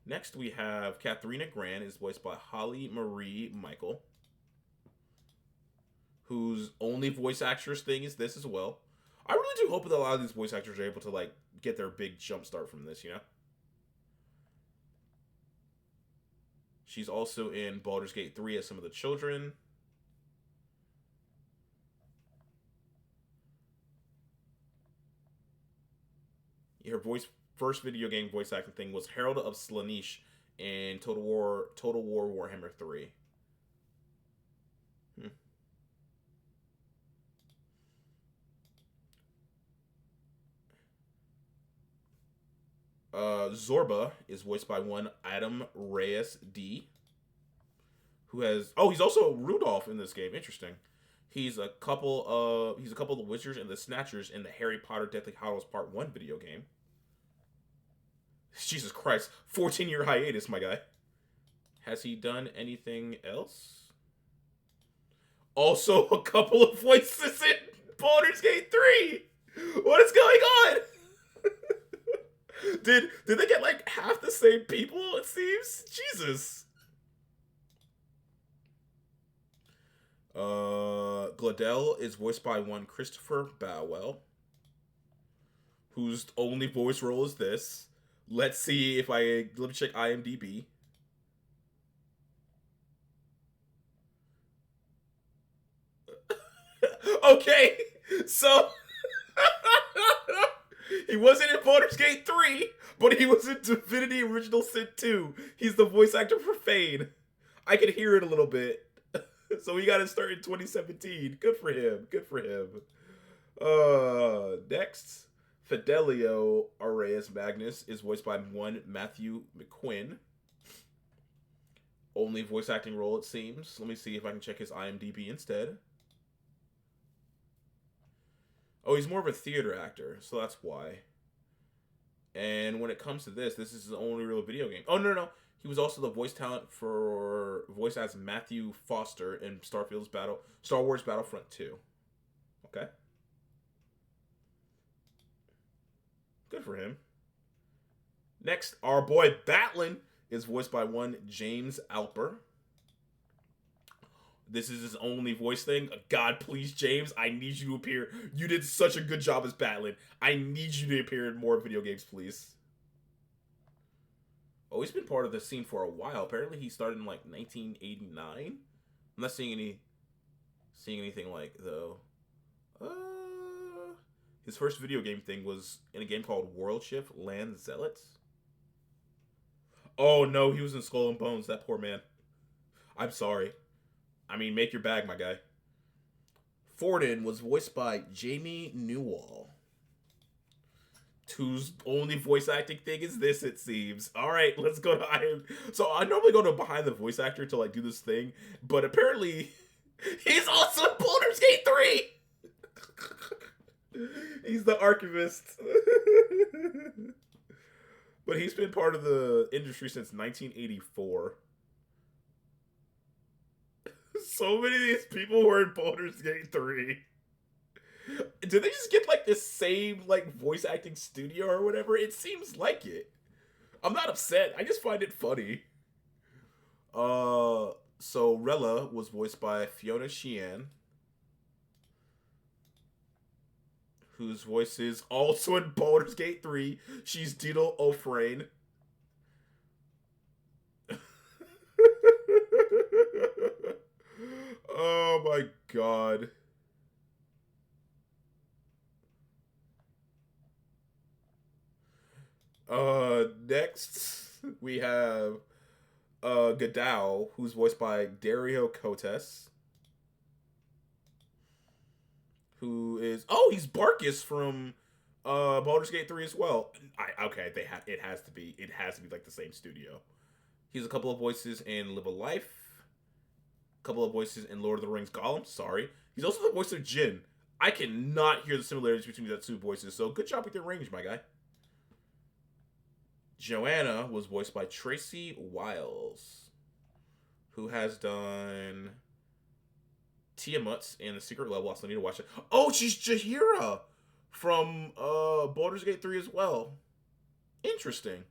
Next we have Katharina Grant, is voiced by Holly Marie Michael, whose only voice actress thing is this as well. I really do hope that a lot of these voice actors are able to like get their big jump start from this, you know? She's also in Baldur's Gate 3 as some of the children. Her first video game voice acting thing was Herald of Slaanesh in Total War Warhammer 3. Zorba is voiced by one Adam Reyes D, who has he's also Rudolph in this game. Interesting. He's a couple of the Wizards and the Snatchers in the Harry Potter Deathly Hallows Part 1 video game. Jesus Christ, 14-year hiatus, my guy. Has he done anything else? Also, a couple of voices in Baldur's Gate 3. What is going on? Did they get like half the same people? It seems. Jesus. Gladell is voiced by one Christopher Bowell, whose only voice role is this. Let me check IMDb. Okay, so he wasn't in Baldur's Gate 3, but he was in Divinity Original Sin 2. He's the voice actor for Fane. I can hear it a little bit. So he got to start in 2017. Good for him. Good for him. Next, Fidelio Arias Magnus is voiced by one Matthew McQuinn. Only voice acting role, it seems. Let me see if I can check his IMDb instead. Oh, he's more of a theater actor, so that's why. And when it comes to this is his only real video game. Oh, no. He was also the voice talent for voice as Matthew Foster in Star Wars Battlefront 2. Okay. Good for him. Next, our boy Batlin is voiced by one James Alper. This is his only voice thing. God, please, James, I need you to appear. You did such a good job as Batlin. I need you to appear in more video games, please. Oh, he's been part of the scene for a while. Apparently, he started in like 1989. I'm not seeing anything like though. His first video game thing was in a game called World Shift Land Zealots. Oh no, he was in Skull and Bones. That poor man. I'm sorry. I mean, make your bag, my guy. Forden was voiced by Jamie Newell. Whose only voice acting thing is this, it seems. All right, let's go to So I normally go to behind the voice actor to like do this thing, but apparently he's also in Baldur's Gate 3. He's the archivist. But he's been part of the industry since 1984. So many of these people were in Baldur's Gate 3. Did they just get like this same like voice acting studio or whatever? It seems like it. I'm not upset. I just find it funny. So Rella was voiced by Fiona Sheehan, whose voice is also in Baldur's Gate 3. She's Dino O'Frain. Oh my god. Next we have Gadao, who's voiced by Dario Cotes, who is he's Barkus from Baldur's Gate 3 as well. It has to be like the same studio. He's a couple of voices in Live a Life, a couple of voices in Lord of the Rings Gollum. Sorry, he's also the voice of Jin. I cannot hear the similarities between the two voices, so good job with your range, my guy. Joanna was voiced by Tracy Wiles, who has done Tiamat in The Secret Level. I also need to watch it. Oh, she's Jaheira from Baldur's Gate 3 as well. Interesting.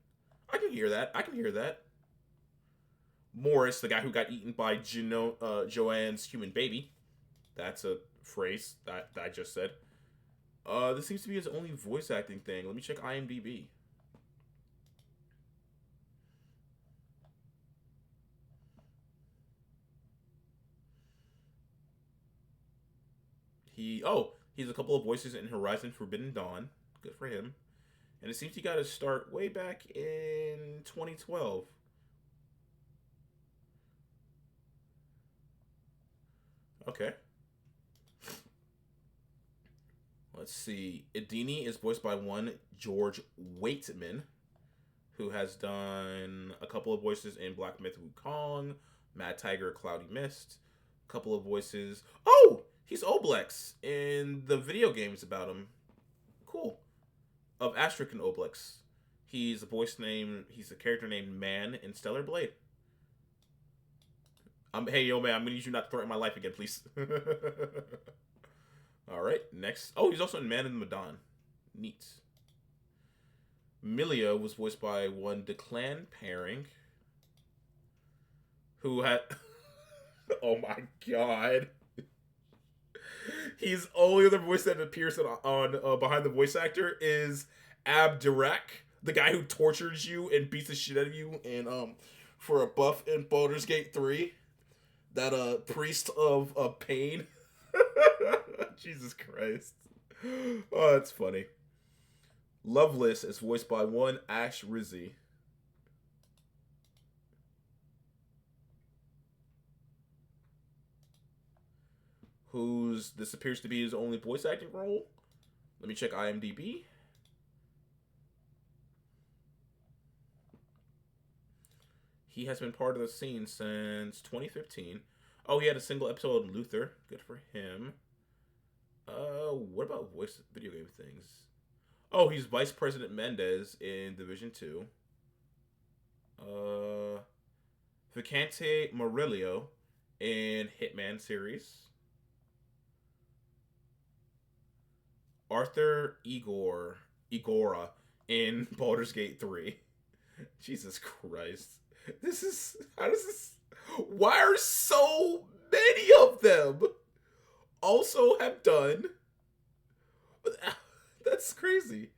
I can hear that. Morris, the guy who got eaten by Joanne's human baby. That's a phrase that I just said. This seems to be his only voice acting thing. Let me check IMDb. He's a couple of voices in Horizon Forbidden Dawn. Good for him. And it seems he got his start way back in 2012. Okay. Let's see. Idini is voiced by one George Waitman, who has done a couple of voices in Black Myth Wukong, Mad Tiger, Cloudy Mist, a couple of voices. Oh! He's Oblex in the video games about him. Cool. Of Astric and Oblex. He's a character named Man in Stellar Blade. Hey, yo, man, I'm gonna need you not to threaten my life again, please. Alright, next. Oh, he's also in Man in the Medan. Neat. Milia was voiced by one Declan Paring, who had... Oh my god. His only other voice that appears on behind the voice actor is Abdirak, the guy who tortures you and beats the shit out of you and for a buff in Baldur's Gate 3. That priest of pain. Jesus Christ. Oh, that's funny. Loveless is voiced by one Ash Rizzi. This appears to be his only voice acting role. Let me check IMDb. He has been part of the scene since 2015. Oh, he had a single episode of Luther. Good for him. What about voice video game things? Oh, he's Vice President Mendez in Division 2. Vicente Murillo in Hitman series. Arthur Igora in Baldur's Gate 3. Jesus Christ. Why are so many of them also have done? That's crazy.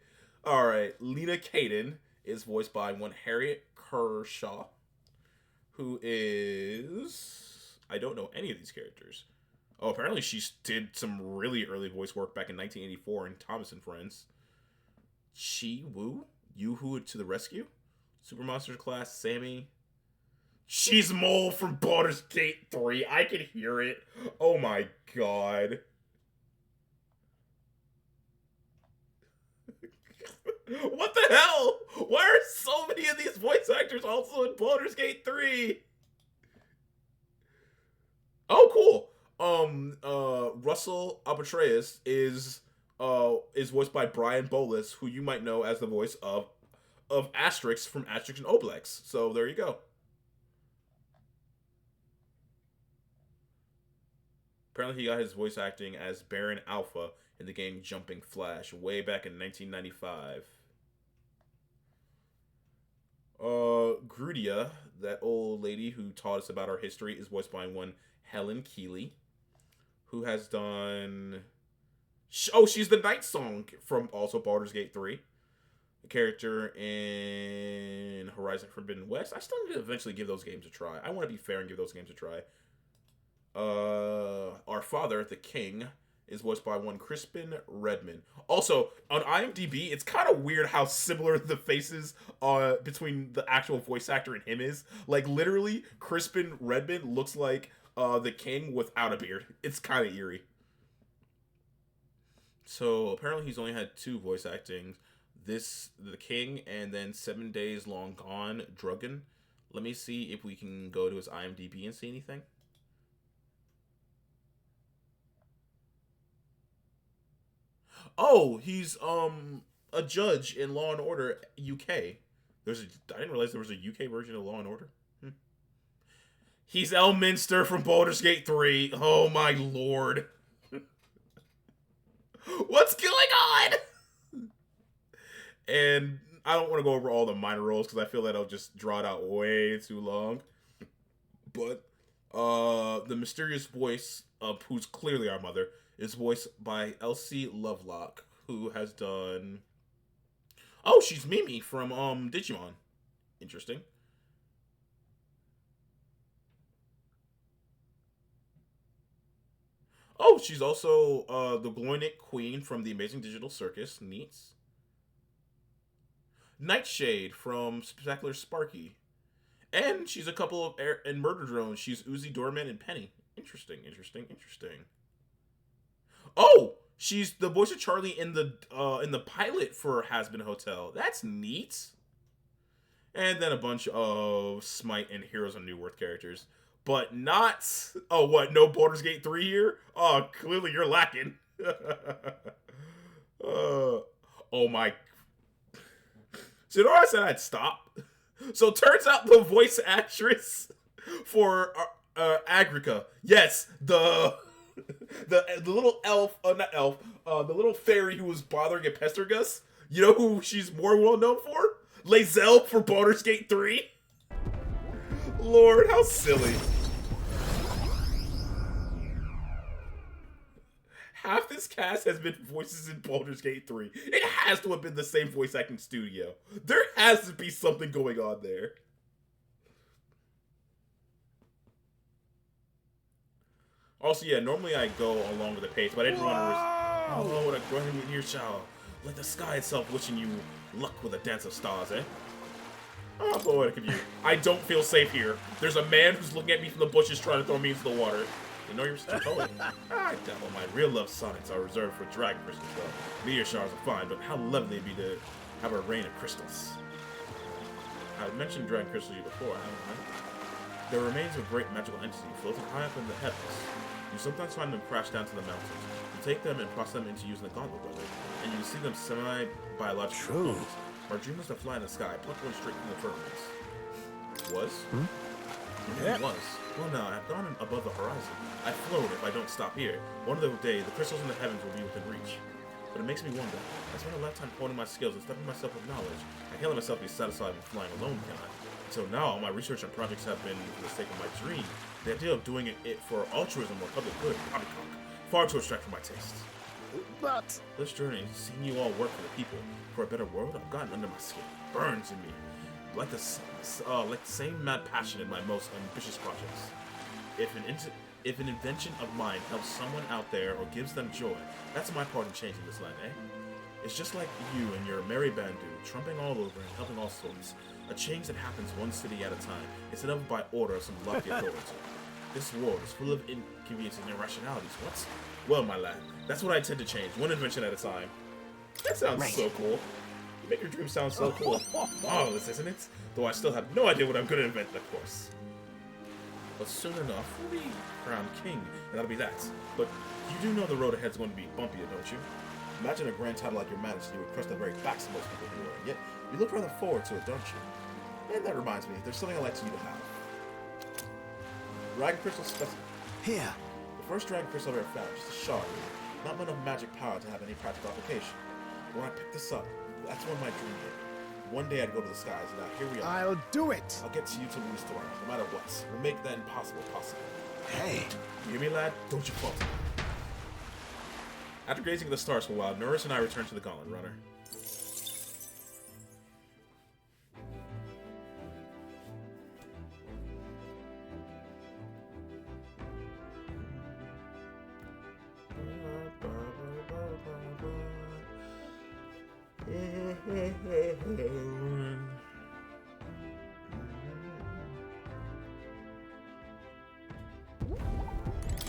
Alright, Lena Kaden is voiced by one Harriet Kershaw, who is... I don't know any of these characters. Oh, apparently she did some really early voice work back in 1984 in Thomas and Friends. Chi Wu, Yoo-Hoo to the Rescue, Super Monsters Class, Sammy, She's Mole from Baldur's Gate 3. I can hear it. Oh my god. What the hell? Why are so many of these voice actors also in Baldur's Gate 3? Oh, cool. Russell Abatreus is voiced by Brian Bolus, who you might know as the voice of Asterix from Asterix and Obelix. So there you go. Apparently he got his voice acting as Baron Alpha in the game Jumping Flash way back in 1995. Grudia, that old lady who taught us about our history, is voiced by one Helen Keeley, who has done... Oh, she's the Night Song from also Baldur's Gate 3. A character in Horizon Forbidden West. I still need to eventually give those games a try. I want to be fair and give those games a try. Our father, the king, is voiced by one Crispin Redman. Also, on IMDb, it's kind of weird how similar the faces between the actual voice actor and him is. Like, literally, Crispin Redman looks like the king without a beard. It's kind of eerie. So, apparently he's only had 2 voice actings. The king, and then 7 Days Long Gone, Druggen. Let me see if we can go to his IMDb and see anything. Oh, he's a judge in Law and Order UK. I didn't realize there was a UK version of Law and Order. He's Elminster from Baldur's Gate 3. Oh my lord. What's going on? And I don't want to go over all the minor roles because I feel that I'll just draw it out way too long. But the mysterious voice of who's clearly our mother is voiced by Elsie Lovelock, who has done... Oh, she's Mimi from Digimon. Interesting. Oh, she's also the Gloinik Queen from The Amazing Digital Circus. Neat. Nightshade from Spectacular Sparky. And she's a couple of in Murder Drones. She's Uzi Dorman and Penny. Interesting. Oh, she's the voice of Charlie in the pilot for Hazbin Hotel. That's neat. And then a bunch of Smite and Heroes of New Worth characters. But not... Oh, what? No Baldur's Gate 3 here? Oh, clearly you're lacking. Oh, my... So, you know what I said I'd stop? So, it turns out the voice actress for Agrica. Yes, the little elf... not elf. The little fairy who was bothering and pestering us. You know who she's more well known for? Lae'zel for Baldur's Gate 3. Lord, how silly. Half this cast has been voices in Baldur's Gate 3. It has to have been the same voice acting studio. There has to be something going on there. Also, yeah, normally I go along with the pace, but I didn't want to... Oh, what a grinding in your child. Like the sky itself wishing you luck with a dance of stars, eh? Oh, poetic of you. I don't feel safe here. There's a man who's looking at me from the bushes trying to throw me into the water. You know you're still poet. Devil, my real love sonnets are reserved for dragon crystals, though. Meteor shards are fine, but how lovely it'd be to have a rain of crystals. I've mentioned dragon crystals to you before, haven't I? They're remains of a great magical entity floating high up in the heavens. You sometimes find them crash down to the mountains. You take them and process them into using the gauntlet weather, and you see them semi-biological components. Our dreamers that fly in the sky, pluck one straight from the firmaments. Was? Yeah. It was. Well, now, I've gone above the horizon. I float if I don't stop here. One of the day, the crystals in the heavens will be within reach. But it makes me wonder. I spent a lifetime honing my skills and stuffing myself with knowledge. I can't let myself be satisfied with flying alone, can I? Until now, my research and projects have been for the sake of my dream. The idea of doing it for altruism or public good, poppycock, far too abstract for my taste. But this journey, seeing you all work for the people, for a better world, I've gotten under my skin. Burns in me. Like the same mad passion in my most ambitious projects. If an invention of mine helps someone out there or gives them joy, that's my part in changing this land, eh? It's just like you and your merry Baldur, trumping all over and helping all sorts. A change that happens one city at a time, instead of by order of some lofty authority. This world is full of inconveniences and irrationalities. What? Well, my lad, that's what I intend to change, one invention at a time. That sounds so cool. You make your dreams sound so cool. Marvelous, isn't it? Though I still have no idea what I'm going to invent, of course. But soon enough, we'll be crowned king, and that'll be that. But you do know the road ahead's going to be bumpier, don't you? Imagine a grand title like your majesty would crush the very backs of most people who are, and yet you look rather forward to it, don't you? And that reminds me, there's something I'd like you to have. Dragon Crystal Specimen. Here. The first Dragon Crystal I've ever found, just a shard. Not enough magic power to have any practical application. When I picked this up, that's when my dream hit. One day I'd go to the skies, and now here we are. I'll do it! I'll get to you to Louis Storm, no matter what. We'll make the impossible possible. Hey. You hear me, lad? Don't you falter. After gazing at the stars for a while, Norris and I returned to the Gauntlet Runner.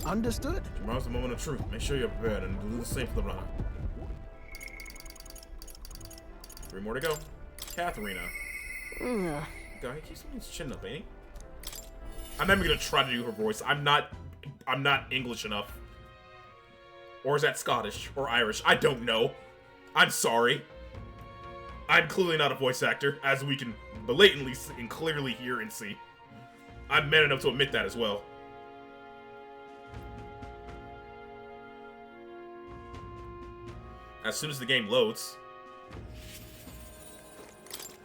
Understood. Tomorrow's the moment of truth. Make sure you're prepared and do the same for the runner. 3 more to go. Katharina. God, he keeps his chin up, ain't he? I'm never gonna try to do her voice. I'm not English enough. Or is that Scottish or Irish? I don't know. I'm sorry. I'm clearly not a voice actor, as we can blatantly and clearly hear and see. I'm man enough to admit that as well. As soon as the game loads.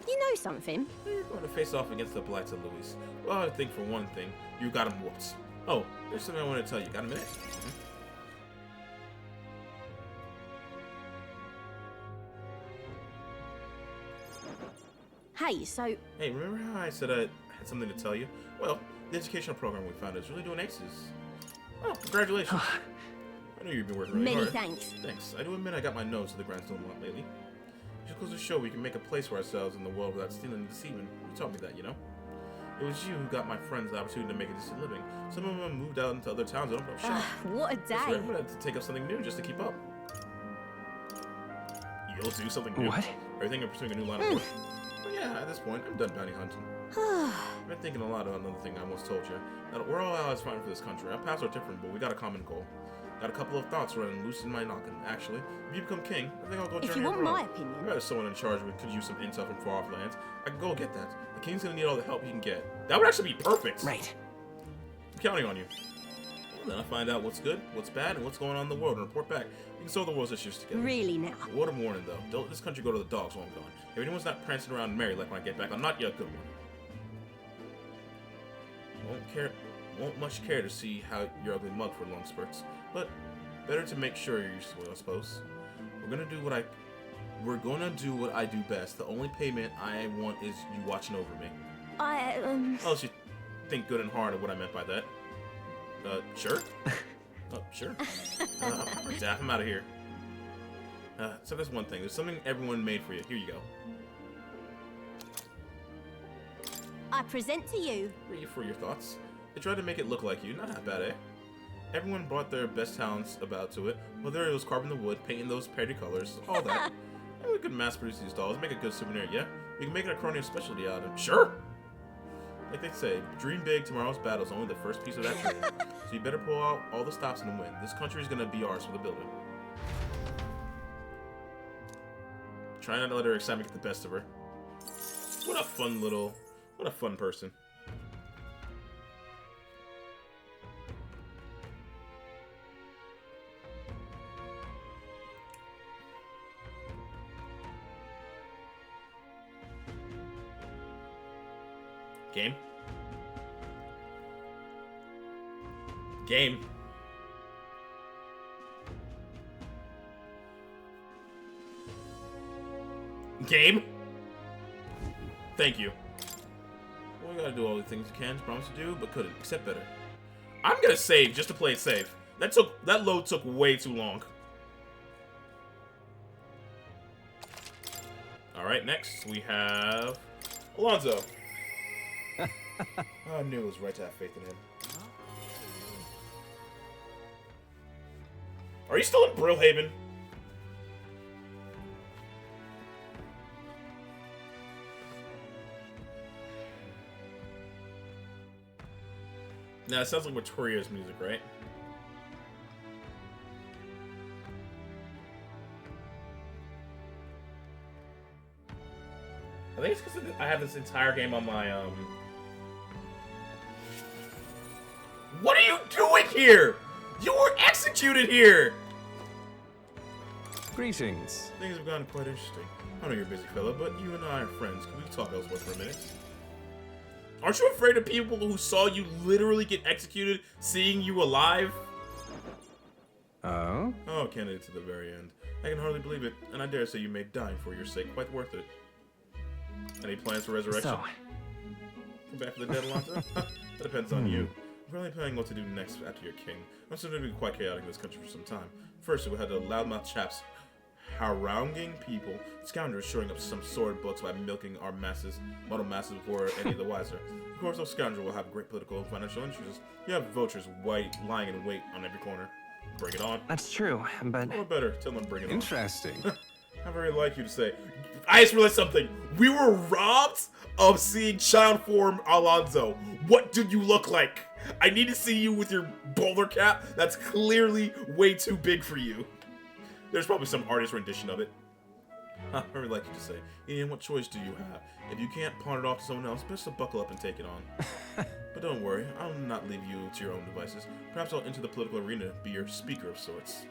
You know something? You're going to face off against the Blights of Louis. Well, I think for one thing, you got him whooped. Oh, there's something I want to tell you. Got a minute? Hey, so... Hey, remember how I said I had something to tell you? Well, the educational program we found is really doing aces. Oh, congratulations. I knew you've been working really hard. Many thanks. Thanks. I do admit I got my nose to the grindstone a lot lately. Just goes to show we can make a place for ourselves in the world without stealing and deceiving. You taught me that, you know? It was you who got my friends the opportunity to make a decent living. Some of them moved out into other towns. I don't know. Shut What a day. I'm gonna have to take up something new just to keep up. You'll do something new. What? Everything I'm pursuing a new line of work. But yeah, at this point, I'm done bounty hunting. I've been thinking a lot about another thing I once told you. That we're all allies fighting for this country. Our paths are different, but we got a common goal. Got a couple of thoughts running loose in my noggin. Actually, if you become king, I think I'll go If journey you want abroad. my opinion. I bet someone in charge could use some intel from far off lands. I can go get that. The king's gonna need all the help he can get. That would actually be perfect. Right. I'm counting on you. Well, then I'll find out what's good, what's bad, and what's going on in the world and report back. We can solve the world's issues together. Really now? A word of warning, though. Don't let this country go to the dogs while I'm gone. If anyone's not prancing around merry like when I get back, I'm not yet a good one. Won't much care to see how your ugly mug for long spurts, but better to make sure you're useful, I suppose. We're gonna do what I do best. The only payment I want is you watching over me. Oh, she think good and hard of what I meant by that. Sure. Sure. I'm out of here. So there's one thing. There's something everyone made for you. Here you go. I present to you. For your thoughts. They tried to make it look like you. Not that bad, eh? Everyone brought their best talents about to it. Whether it was carving the wood, painting those pretty colors, all that. And we could mass produce these dolls, make a good souvenir, yeah? We can make an acronym specialty out of them. Sure! Like they say, dream big, tomorrow's battle is only the first piece of that dream. So you better pull out all the stops and win. This country is gonna be ours for the building. Try not to let her excitement get the best of her. What a fun person. Game. Game. Game. Thank you. Well, we gotta do all the things you can, promise to do, but couldn't, except better. I'm gonna save just to play it safe. That load took way too long. Alright, next we have Alonso. I knew it was right to have faith in him. Are you still in Brillhaven? Nah, it sounds like Victoria's music, right? I think it's because I have this entire game on my, What are you doing here? You were executed here! Greetings. Things have gotten quite interesting. I know you're a busy fella, but you and I are friends. Can we talk elsewhere for a minute? Aren't you afraid of people who saw you literally get executed seeing you alive? Oh? Oh, candidate to the very end. I can hardly believe it, and I dare say you made dying for your sake quite worth it. Any plans for resurrection? So, Come back for the dead, Alonso? That depends on you. I'm currently planning what to do next after you're king. I'm considering to be quite chaotic in this country for some time. First, we had the loudmouth chaps haranguing people, scoundrels showing up some sword books by milking our masses, muddled masses before any of the wiser. Of course, those scoundrels will have great political and financial interests. You have vultures lying in wait on every corner. Bring it on. that's true, but... Or better, tell them bring it on. Interesting. How very like you to say. I just realized something. We were robbed of seeing child form Alonso. What do you look like? I need to see you with your bowler cap. That's clearly way too big for you. There's probably some artist rendition of it. I very like you to say. Ian, what choice do you have? If you can't pawn it off to someone else, best to buckle up and take it on. But don't worry, I'll not leave you to your own devices. Perhaps I'll enter the political arena, be your speaker of sorts.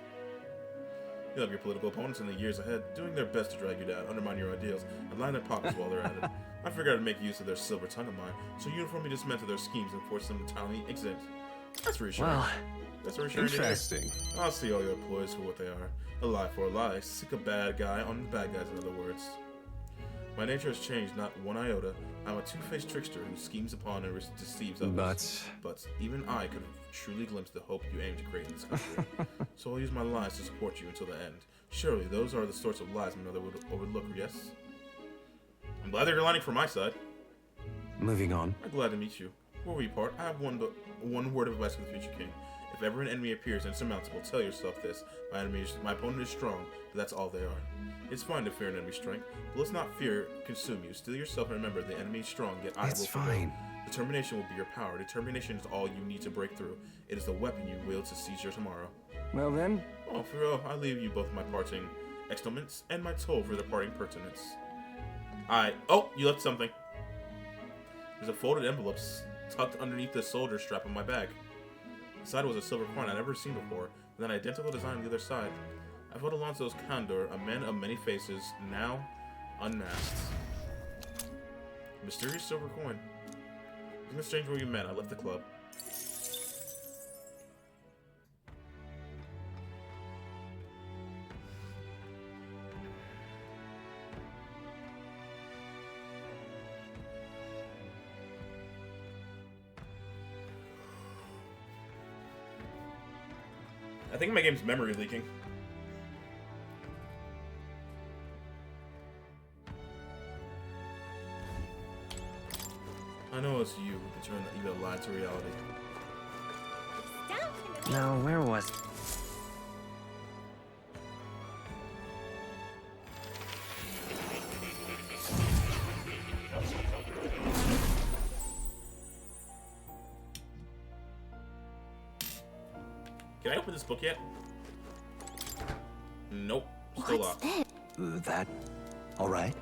You'll have your political opponents in the years ahead, doing their best to drag you down, undermine your ideals, and line their pockets while they're at it. I figured I'd make use of their silver tongue of mine, so uniformly dismantle their schemes and force them to entirely exit. That's reassuring. Well, That's reassuring. Interesting. I'll see all your ploys for what they are. A lie for a lie. Sick a bad guy on the bad guys, in other words. My nature has changed not one iota. I'm a two-faced trickster who schemes upon and deceives others. But even I could have truly glimpsed the hope you aim to create in this country. So I'll use my lies to support you until the end. Surely those are the sorts of lies another would overlook, yes? I'm glad that you're lining for my side. Moving on. I'm glad to meet you. Before we part, I have one word of advice for the future king. If ever an enemy appears insurmountable, tell yourself this. My opponent is strong, but that's all they are. It's fine to fear an enemy's strength, but let's not fear consume you. Still yourself and remember the enemy is strong, yet I will prevail. Determination will be your power. Determination is all you need to break through. It is the weapon you wield to seize your tomorrow. Well then. Oh, for real, I leave you both my parting exclamants and my toll for the parting pertinence. Oh, you left something. There's a folded envelope tucked underneath the soldier strap on my bag. Inside was a silver coin I'd never seen before, with an identical design on the other side. I felt Alonso's candor, a man of many faces, now unmasked. Mysterious silver coin. Isn't it strange where you met? I left the club. I think my game's memory leaking. I know it's you who can turn the evil lie to reality. now where was it? Can I open this book yet? Nope. Still locked. That... all right?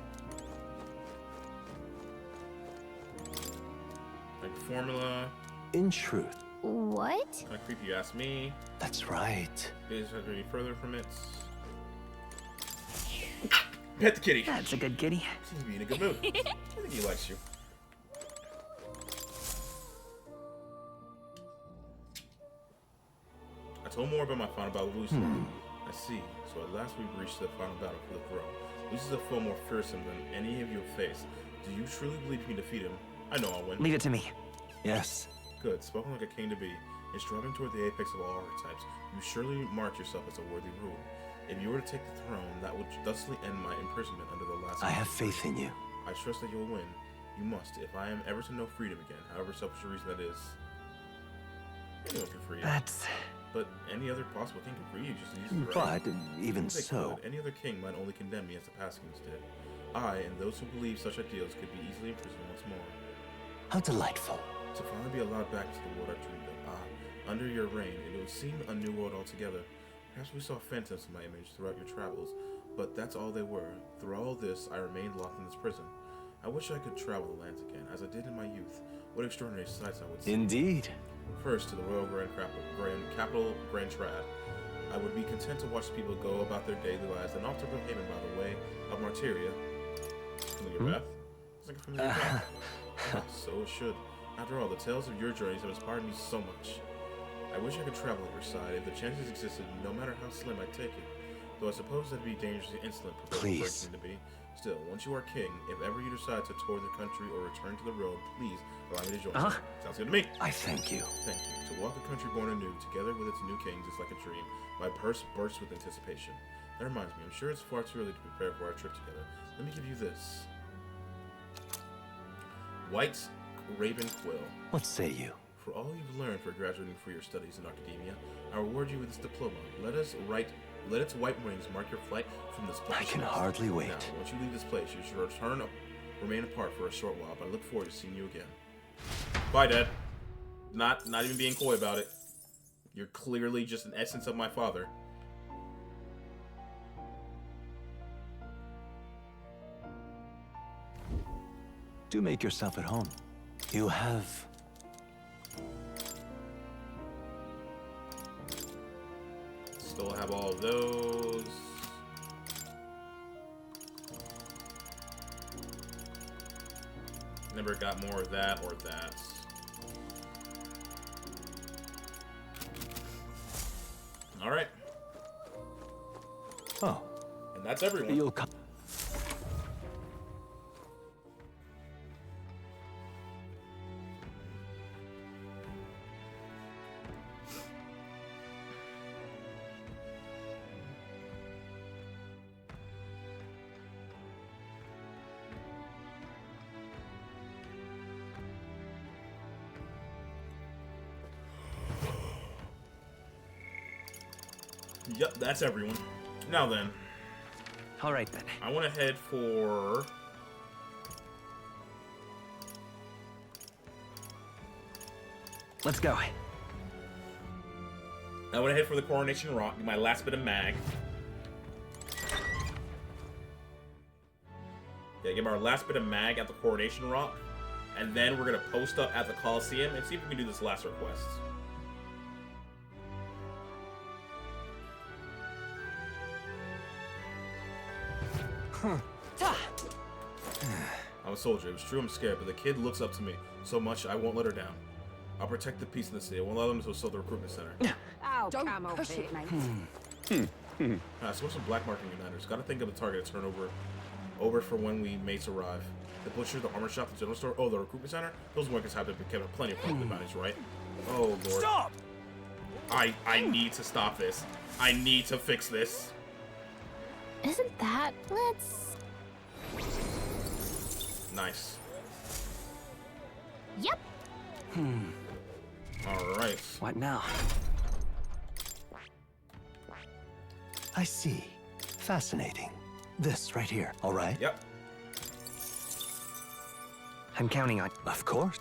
Like formula. In truth. What? Kind of creepy you ask me. That's right. Is there any further from it? Pet the kitty. That's a good kitty. Seems to be in a good mood. I think he likes you. I told more about my final battle with Lucy. I see. So at last we've reached the final battle for the throne. Lucy's a foe more fearsome than any of you have faced. Do you truly believe you can defeat him? I know I'll win. Leave it to me. Yes. Good. Spoken like a king to be. In striving toward the apex of all archetypes, you surely mark yourself as a worthy ruler. If you were to take the throne, that would thusly end my imprisonment under the I have faith in you. I trust that you'll win. You must, if I am ever to know freedom again, however selfish a reason that is. Anyone can free you. That's... But any other possible king can free you, just use the right. But even so... Any other king might only condemn me as the past kings did. I, and those who believe such ideals, could be easily imprisoned once more. How delightful. To finally be allowed back to the world I dreamed of. Under your reign, it would seem a new world altogether. Perhaps we saw phantoms in my image throughout your travels, but that's all they were. Through all this, I remained locked in this prison. I wish I could travel the lands again, as I did in my youth. What extraordinary sights I would see. Indeed. First, to the Royal Capital Grand Trad. I would be content to watch people go about their daily lives, and off to Brookhaven by the way of Martyria. Familiar path? It's like a familiar path. So it should. After all, the tales of your journeys have inspired me so much. I wish I could travel at your side. If the chances existed, no matter how slim, I'd take it. Though I suppose that'd be dangerously insolent for me to be. Still, once you are king, if ever you decide to tour the country or return to the road, please allow me to join you. Sounds good to me. I thank you. Thank you. To walk a country born anew, together with its new kings, is like a dream. My purse bursts with anticipation. That reminds me, I'm sure it's far too early to prepare for our trip together. Let me give you this. White Raven Quill. What say you? For all you've learned for graduating for your studies in academia, I reward you with this diploma. Let its white wings mark your flight from this place. I can hardly wait. Now, once you leave this place, you should remain apart for a short while, but I look forward to seeing you again. Bye, Dad. Not even being coy about it. You're clearly just an essence of my father. Do make yourself at home. You have... Still have all of those. Never got more of that or that. Alright. Oh. And that's everyone. You'll come... Yep, that's everyone. Now then. Alright then. I want to head for... Let's go. I want to head for the Coronation Rock, my last bit of mag. Yeah, give our last bit of mag at the Coronation Rock. And then we're going to post up at the Coliseum and see if we can do this last request. I'm a soldier. It was true I'm scared, but the kid looks up to me so much I won't let her down. I'll protect the peace in the city. I won't allow them to assault the recruitment center. Oh, don't push it, mate. So what's some black marking uniters? Gotta think of a target to turn over for when we mates arrive. The butcher, the armor shop, the general store, oh, the recruitment center? Those workers have to be kept plenty of fun to manage, right? Oh, Lord. Stop! I need to stop this. I need to fix this. Isn't that... Let's... Nice. Yep. Alright. What now? I see. Fascinating. This right here, all right? Yep. I'm counting on... Of course.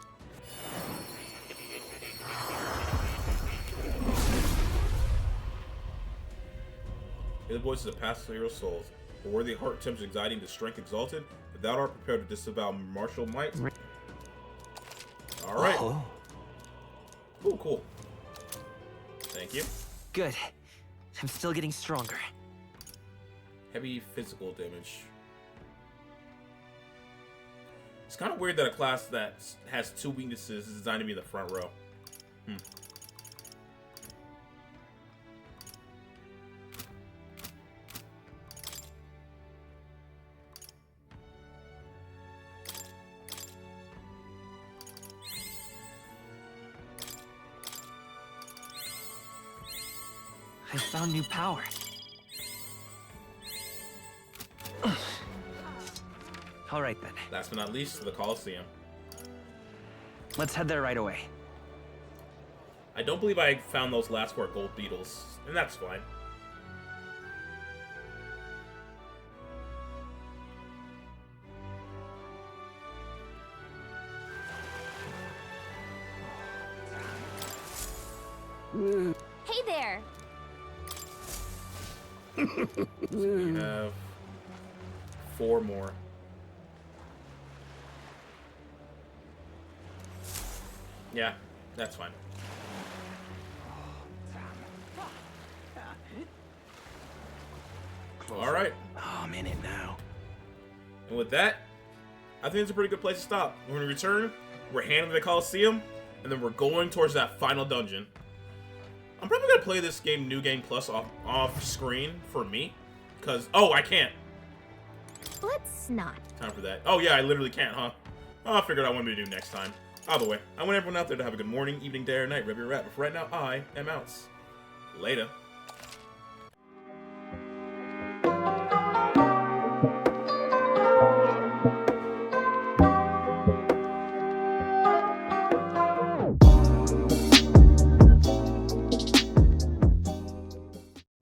Hear the voices of past hero souls. A worthy heart tempts anxiety into strength exalted. If thou art prepared to disavow martial might. Alright. Oh. Cool, cool. Thank you. Good. I'm still getting stronger. Heavy physical damage. It's kind of weird that a class that has 2 weaknesses is designed to be in the front row. I found new power. All right then. Last but not least, to the Colosseum. Let's head there right away. I don't believe I found those last 4 gold beetles, and that's fine. Hey there. We have 4 more. Yeah, that's fine. Alright. Oh, I'm in it now. And with that, I think it's a pretty good place to stop. When we return, we're handling the Colosseum, and then we're going towards that final dungeon. I'm probably going to play this game, New Game Plus, off screen for me. Because, oh, I can't. Let's not. Time for that. Oh, yeah, I literally can't, huh? I'll figure out what I'm going to do next time. Either way, I want everyone out there to have a good morning, evening, day, or night, wherever you're at. But for right now, I am out. Later.